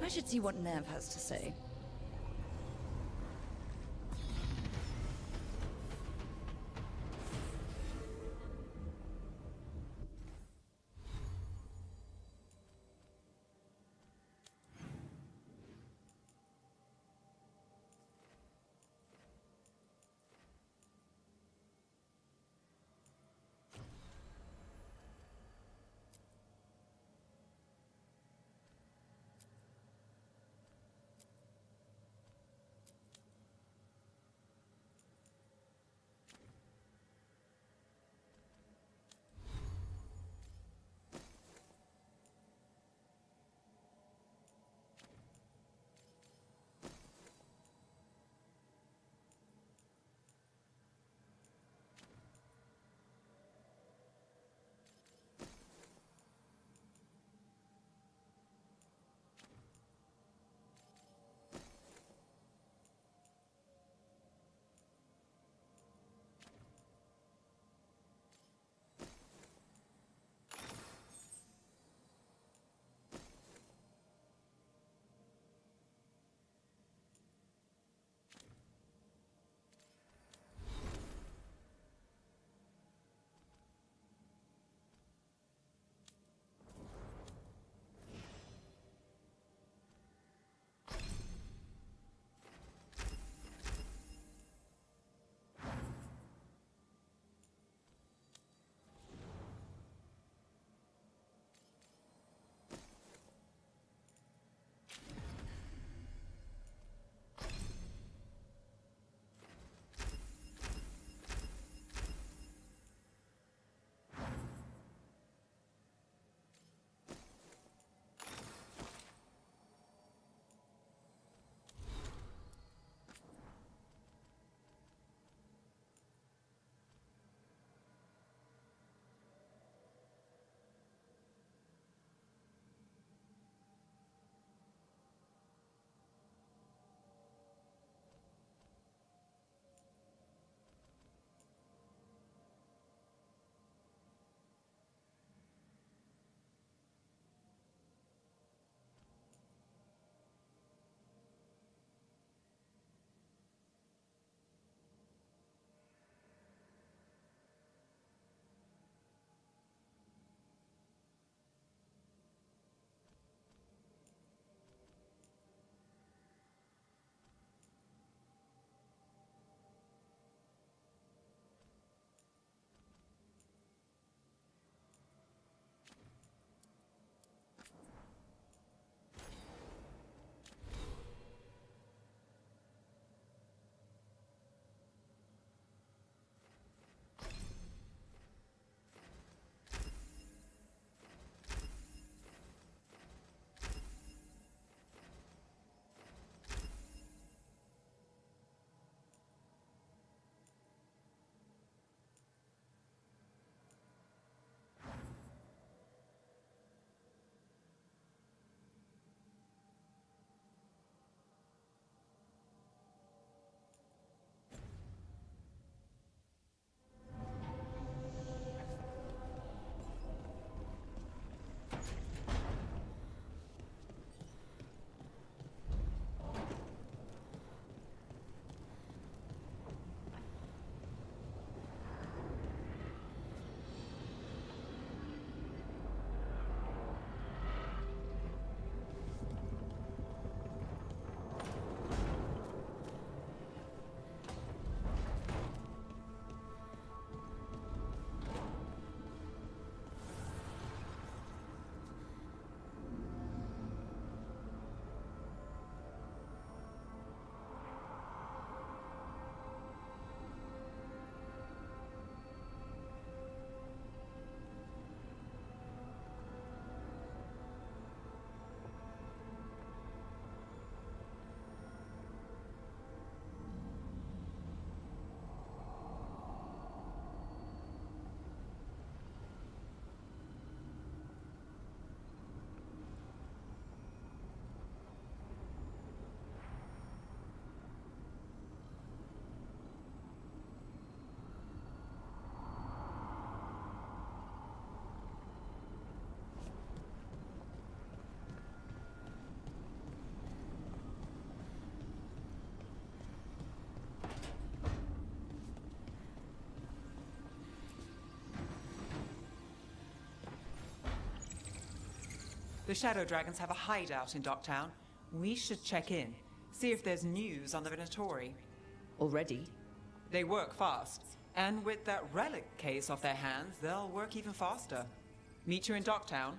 I should see what Nev has to say. The Shadow Dragons have a hideout in Docktown. We should check in, see if there's news on the Venatori. Already? They work fast, and with that relic case off their hands, they'll work even faster. Meet you in Docktown.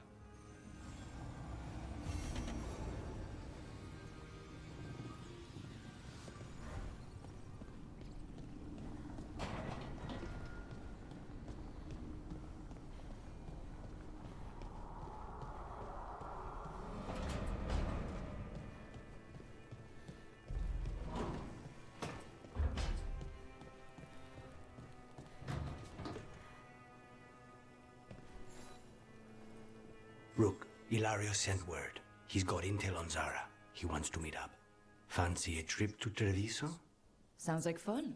Rook, Ilario sent word. He's got intel on Zara. He wants to meet up. Fancy a trip to Treviso? Sounds like fun.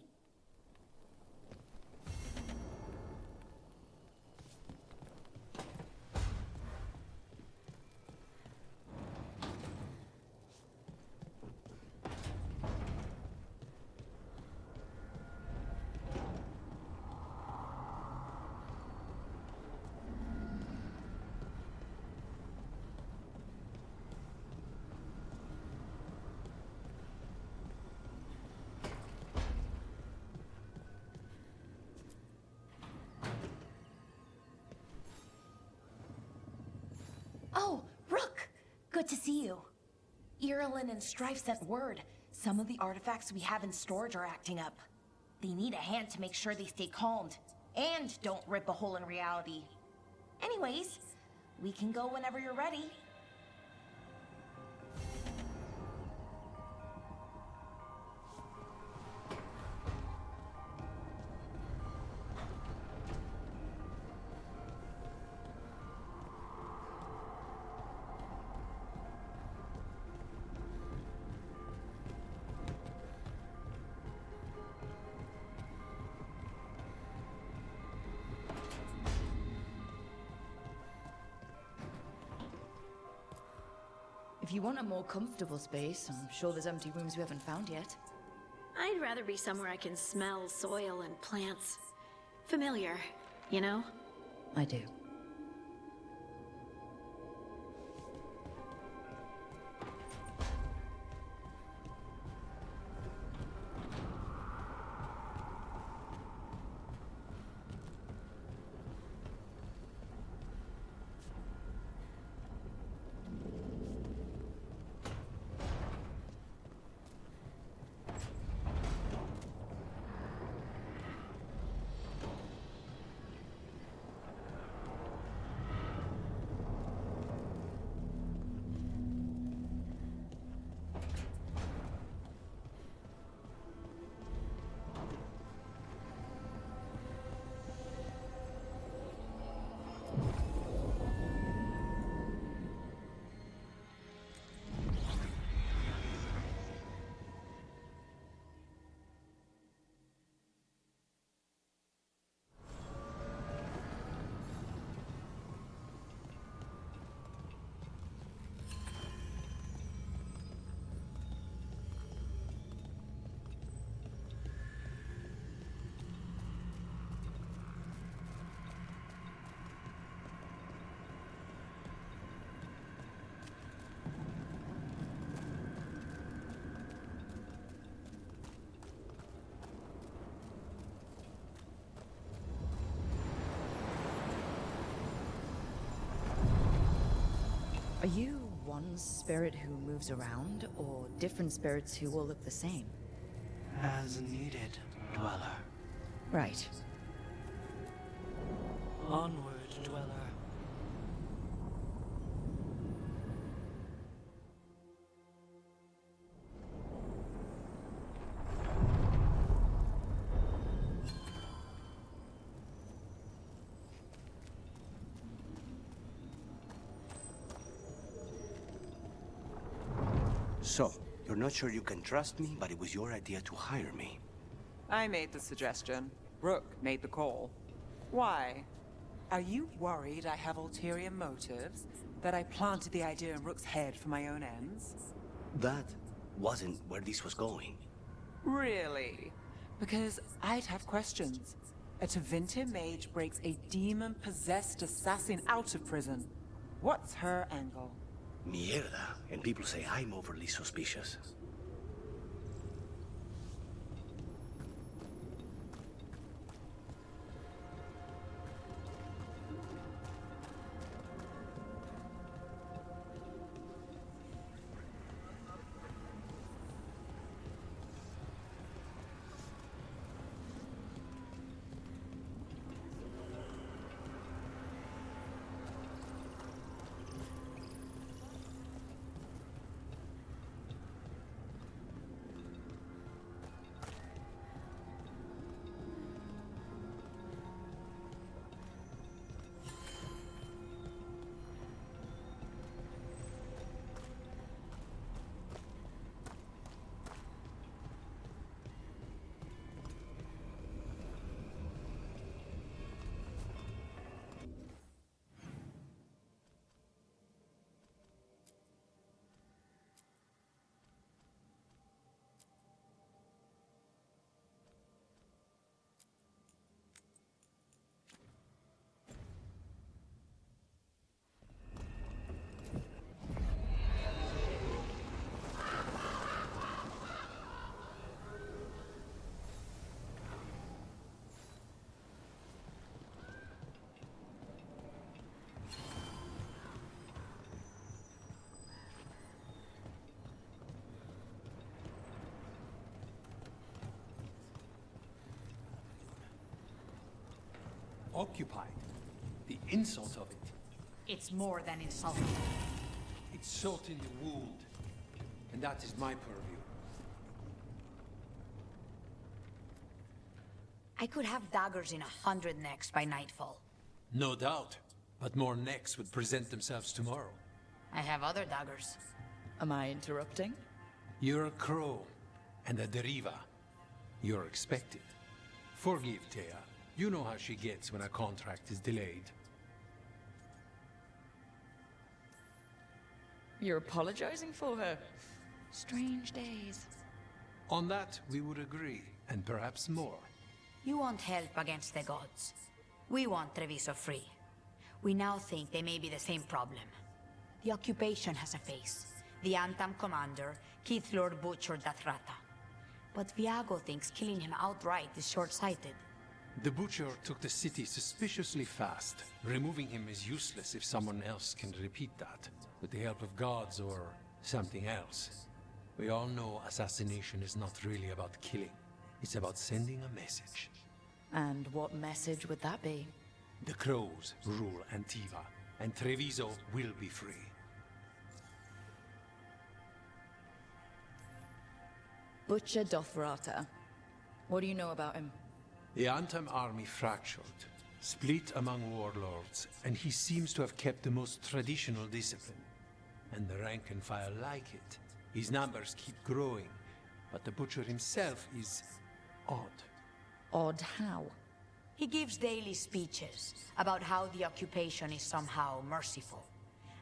Oh, Rook! Good to see you. Irilyn and Strife sent word. Some of the artifacts we have in storage are acting up. They need a hand to make sure they stay calmed. And don't rip a hole in reality. Anyways, we can go whenever you're ready. If you want a more comfortable space, I'm sure there's empty rooms we haven't found yet. I'd rather be somewhere I can smell soil and plants. Familiar, you know? I do. Are you one spirit who moves around, or different spirits who all look the same? As needed, Dweller. Right. Onward, Dweller. So, you're not sure you can trust me, but it was your idea to hire me. I made the suggestion. Rook made the call. Why? Are you worried I have ulterior motives? That I planted the idea in Rook's head for my own ends? That wasn't where this was going. Really? Because I'd have questions. A Tevinter mage breaks a demon-possessed assassin out of prison. What's her angle? Mierda. And people say I'm overly suspicious. Occupied. The insult of it. It's more than insulting. It's salt in the wound. And that is my purview. I could have daggers in 100 necks by nightfall. No doubt. But more necks would present themselves tomorrow. I have other daggers. Am I interrupting? You're a crow. And a deriva. You're expected. Forgive Thea. You know how she gets when a contract is delayed. You're apologizing for her. Strange days. On that, we would agree, and perhaps more. You want help against the gods. We want Treviso free. We now think they may be the same problem. The occupation has a face. The Antam commander, Keith Lord Butcher Dathrata. But Viago thinks killing him outright is short-sighted. The Butcher took the city suspiciously fast. Removing him is useless if someone else can repeat that, with the help of gods or something else. We all know assassination is not really about killing. It's about sending a message. And what message would that be? The Crows rule Antiva, and Treviso will be free. Butcher Dothrata. What do you know about him? The Antam army fractured, split among warlords, and he seems to have kept the most traditional discipline. And the rank and file like it. His numbers keep growing, but the Butcher himself is odd. Odd how? He gives daily speeches about how the occupation is somehow merciful.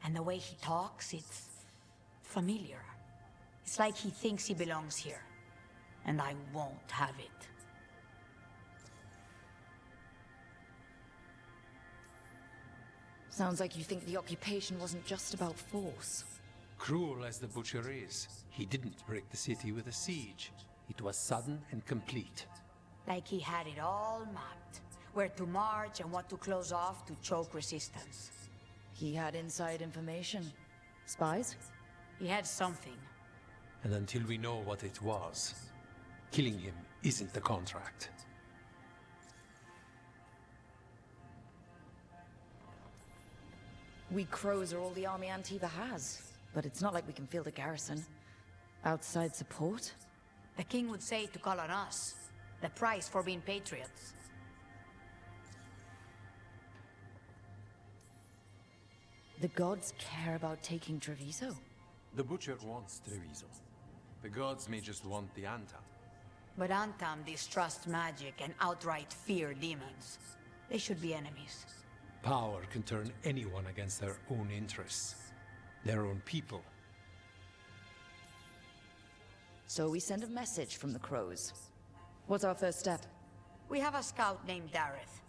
And the way he talks, it's familiar. It's like he thinks he belongs here. And I won't have it. Sounds like you think the occupation wasn't just about force. Cruel as the Butcher is, he didn't break the city with a siege. It was sudden and complete. Like he had it all mapped. Where to march and what to close off to choke resistance. He had inside information. Spies? He had something. And until we know what it was, killing him isn't the contract. We Crows are all the army Antiva has, but it's not like we can field a garrison. Outside support? The king would say to call on us. The price for being patriots. The gods care about taking Treviso? The Butcher wants Treviso. The gods may just want the Antam. But Antam distrust magic and outright fear demons. They should be enemies. Power can turn anyone against their own interests. Their own people. So we send a message from the Crows. What's our first step? We have a scout named Dareth.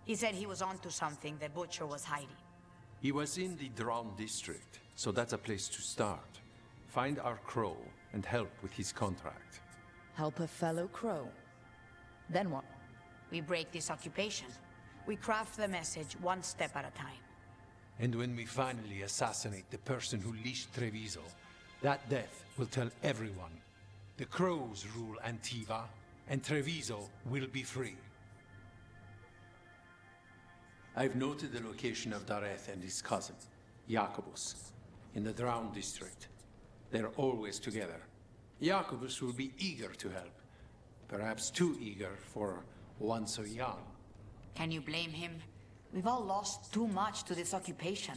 He said he was onto something the Butcher was hiding. He was in the Drown district. So that's a place to start. Find our crow and help with his contract. Help a fellow crow. Then what? We break this occupation. We craft the message one step at a time. And when we finally assassinate the person who leashed Treviso, that death will tell everyone. The crows rule Antiva, and Treviso will be free. I've noted the location of Dareth and his cousin, Jacobus, in the Drown district. They're always together. Jacobus will be eager to help. Perhaps too eager for one so young. Can you blame him? We've all lost too much to this occupation.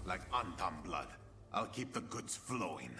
Like Antam blood. I'll keep the goods flowing.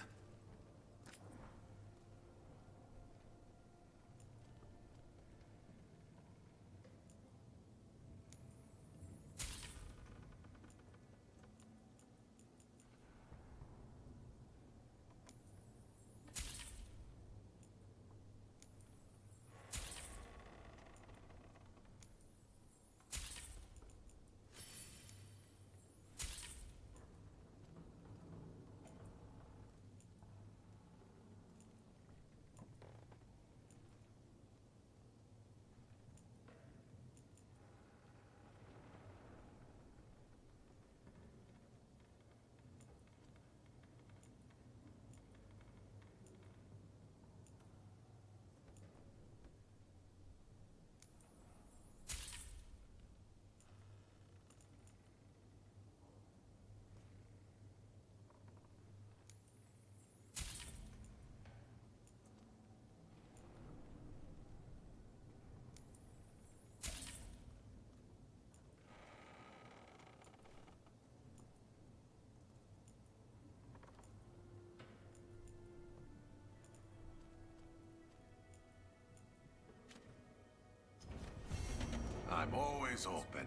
I'm always open.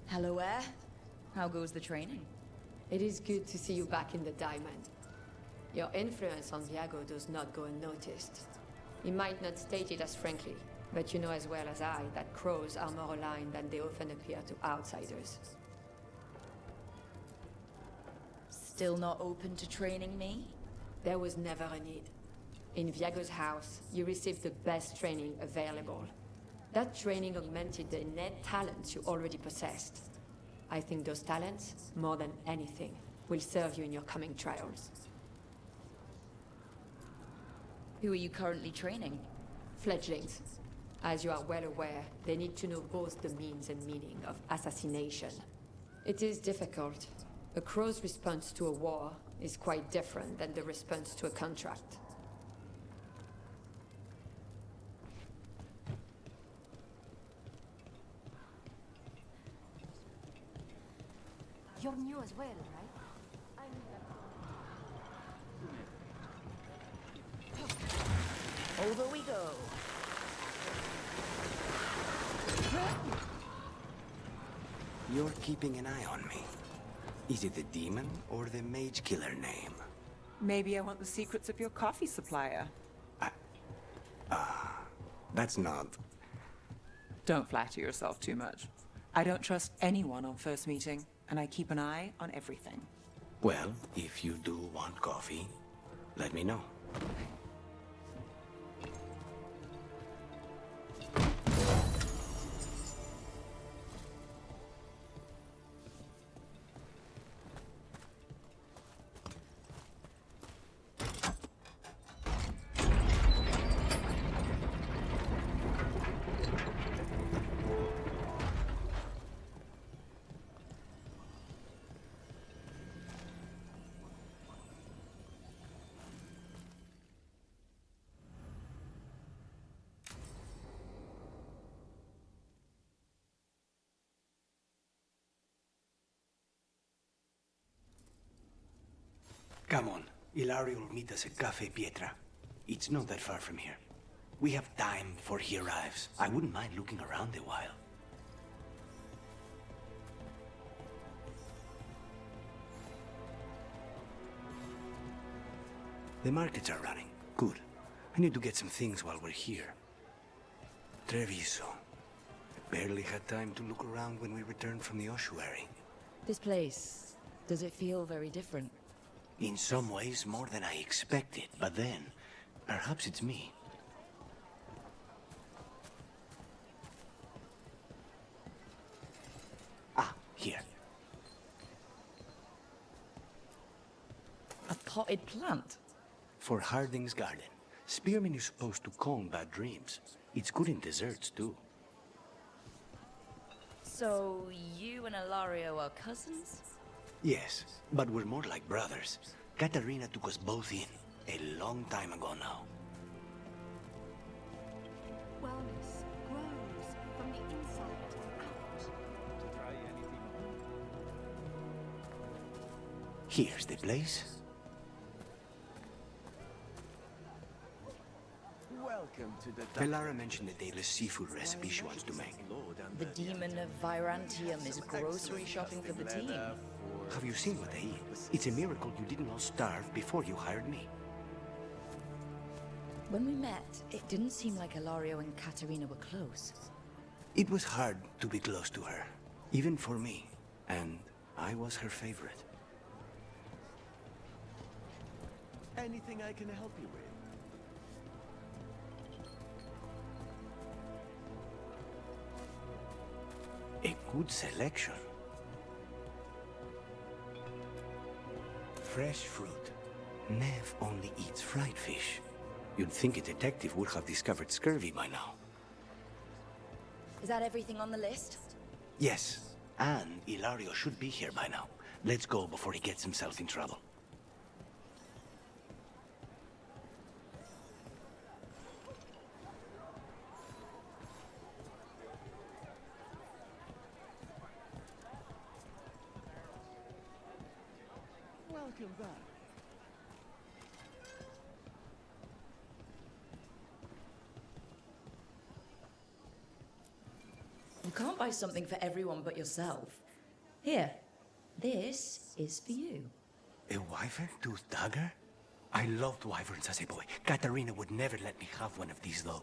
Hello, Air. How goes the training? It is good to see you back in the Diamond. Your influence on Viago does not go unnoticed. You might not state it as frankly, but you know as well as I that crows are more aligned than they often appear to outsiders. Still not open to training me? There was never a need. In Viago's house, you received the best training available. That training augmented the innate talents you already possessed. I think those talents, more than anything, will serve you in your coming trials. Who are you currently training? Fledglings. As you are well aware, they need to know both the means and meaning of assassination. It is difficult. A crow's response to a war is quite different than the response to a contract. You're new as well, right? Over we go. You're keeping an eye on me. Is it the demon or the mage killer name? Maybe I want the secrets of your coffee supplier. That's not... Don't flatter yourself too much. I don't trust anyone on first meeting, and I keep an eye on everything. Well, if you do want coffee, let me know. Come on. Ilario will meet us at Cafe Pietra. It's not that far from here. We have time before he arrives. I wouldn't mind looking around a while. The markets are running. Good. I need to get some things while we're here. Treviso. I barely had time to look around when we returned from the ossuary. This place, does it feel very different? In some ways, more than I expected. But then, perhaps it's me. Ah, here. A potted plant? For Harding's garden. Spearmint is supposed to calm bad dreams. It's good in desserts, too. So, you and Ilario are cousins? Yes, but we're more like brothers. Katarina took us both in, a long time ago now. Wellness grows from the inside out. Try anything. Here's the place. Welcome to the... Velara mentioned the daily seafood recipe she wants to make. The demon of Virantium is grocery shopping for the team. Have you seen what they eat? It's a miracle you didn't all starve before you hired me. When we met, it didn't seem like Ilario and Katerina were close. It was hard to be close to her, even for me, and I was her favorite. Anything I can help you with? A good selection. Fresh fruit. Nev only eats fried fish. You'd think a detective would have discovered scurvy by now. Is that everything on the list? Yes, and Ilario should be here by now. Let's go before he gets himself in trouble. Welcome back. You can't buy something for everyone but yourself. Here, this is for you. A wyvern-tooth dagger? I loved wyverns as a boy. Katarina would never let me have one of these, though.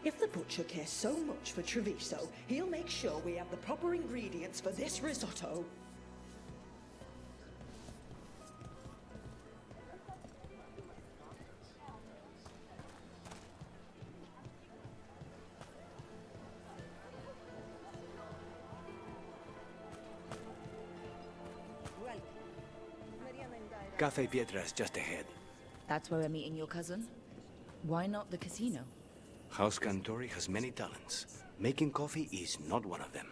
If the butcher cares so much for Treviso, he'll make sure we have the proper ingredients for this risotto. Cafe Pietra is just ahead. That's where we're meeting your cousin? Why not the casino? House Cantori has many talents. Making coffee is not one of them.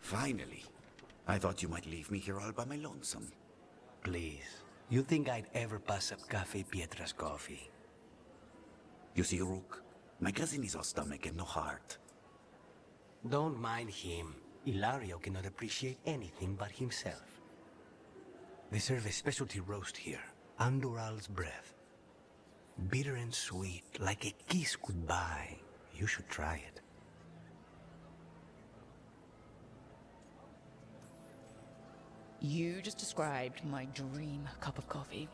Finally. I thought you might leave me here all by my lonesome. Please. You think I'd ever pass up Cafe Pietra's coffee? You see, Rook, my cousin is all stomach and no heart. Don't mind him. Ilario cannot appreciate anything but himself. They serve a specialty roast here, Andoral's breath. Bitter and sweet, like a kiss goodbye. You should try it. You just described my dream cup of coffee.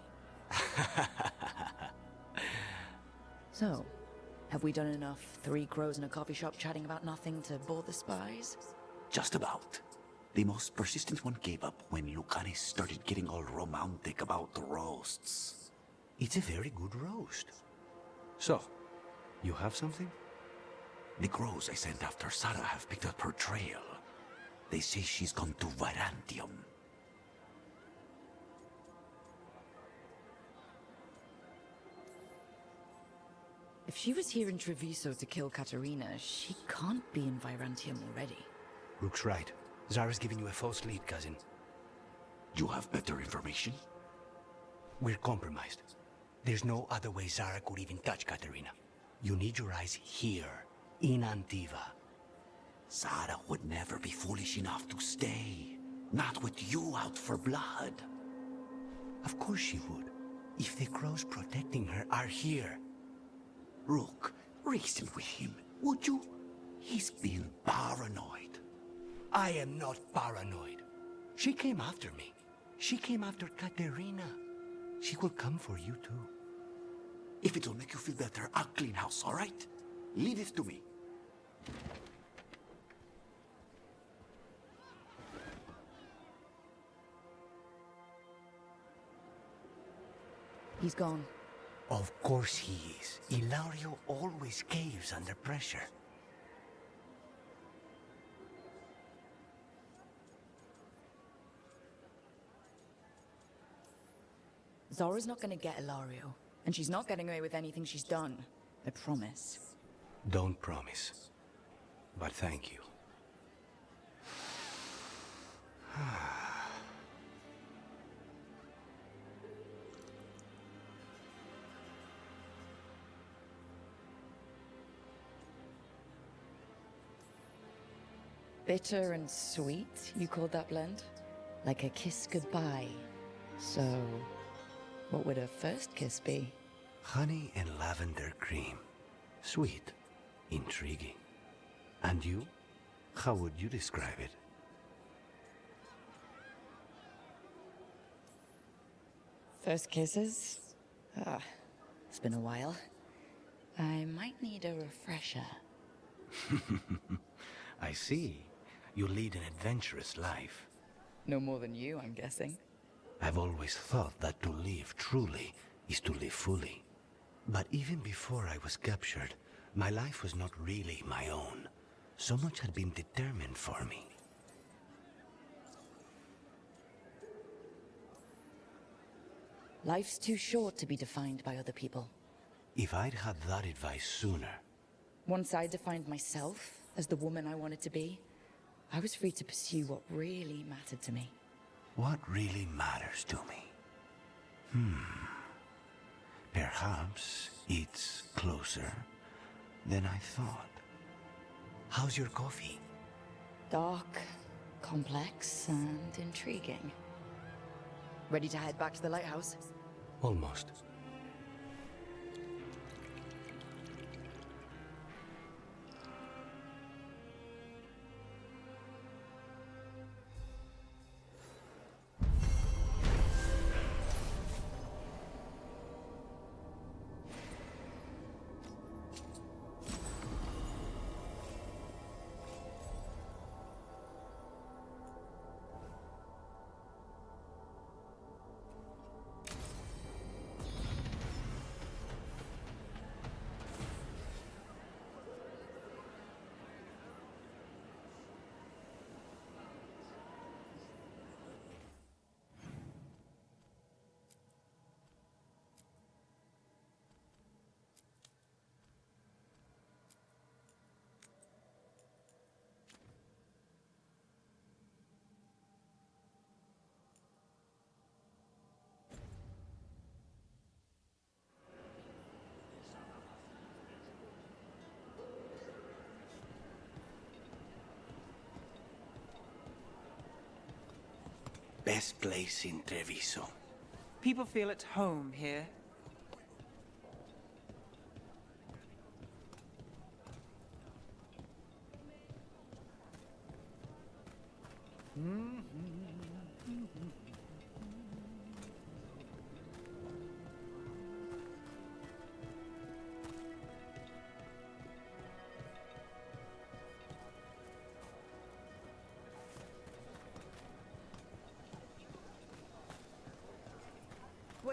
So, have we done enough three crows in a coffee shop chatting about nothing to bore the spies? Just about. The most persistent one gave up when Lucanis started getting all romantic about the roasts. It's a very good roast. So, you have something? The crows I sent after Sarah have picked up her trail. They say she's gone to Virantium. If she was here in Treviso to kill Katerina, she can't be in Virantium already. Rook's right. Zara's giving you a false lead, cousin. You have better information? We're compromised. There's no other way Zara could even touch Katerina. You need your eyes here, in Antiva. Zara would never be foolish enough to stay. Not with you out for blood. Of course she would. If the crows protecting her are here. Rook, reason with him, would you? He's being paranoid. I am not paranoid. She came after me. She came after Katerina. She will come for you too. If it'll make you feel better, I'll clean house, all right? Leave it to me. He's gone. Of course he is. Ilario always caves under pressure. Zora's not gonna get Ilario, and she's not getting away with anything she's done. I promise. Don't promise. But thank you. Bitter and sweet, you called that blend? Like a kiss goodbye. So, what would a first kiss be? Honey and lavender cream. Sweet. Intriguing. And you? How would you describe it? First kisses? It's been a while. I might need a refresher. I see. You lead an adventurous life. No more than you, I'm guessing. I've always thought that to live truly is to live fully. But even before I was captured, my life was not really my own. So much had been determined for me. Life's too short to be defined by other people. If I'd had that advice sooner... Once I defined myself as the woman I wanted to be, I was free to pursue what really mattered to me. What really matters to me? Perhaps it's closer than I thought. How's your coffee? Dark, complex, and intriguing. Ready to head back to the lighthouse? Almost. Best place in Treviso. People feel at home here.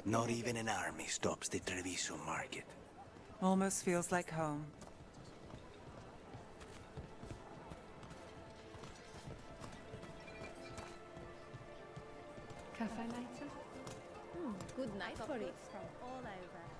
Not even an army stops the Treviso market. Almost feels like home. Cafe later? Good night for it. From all over.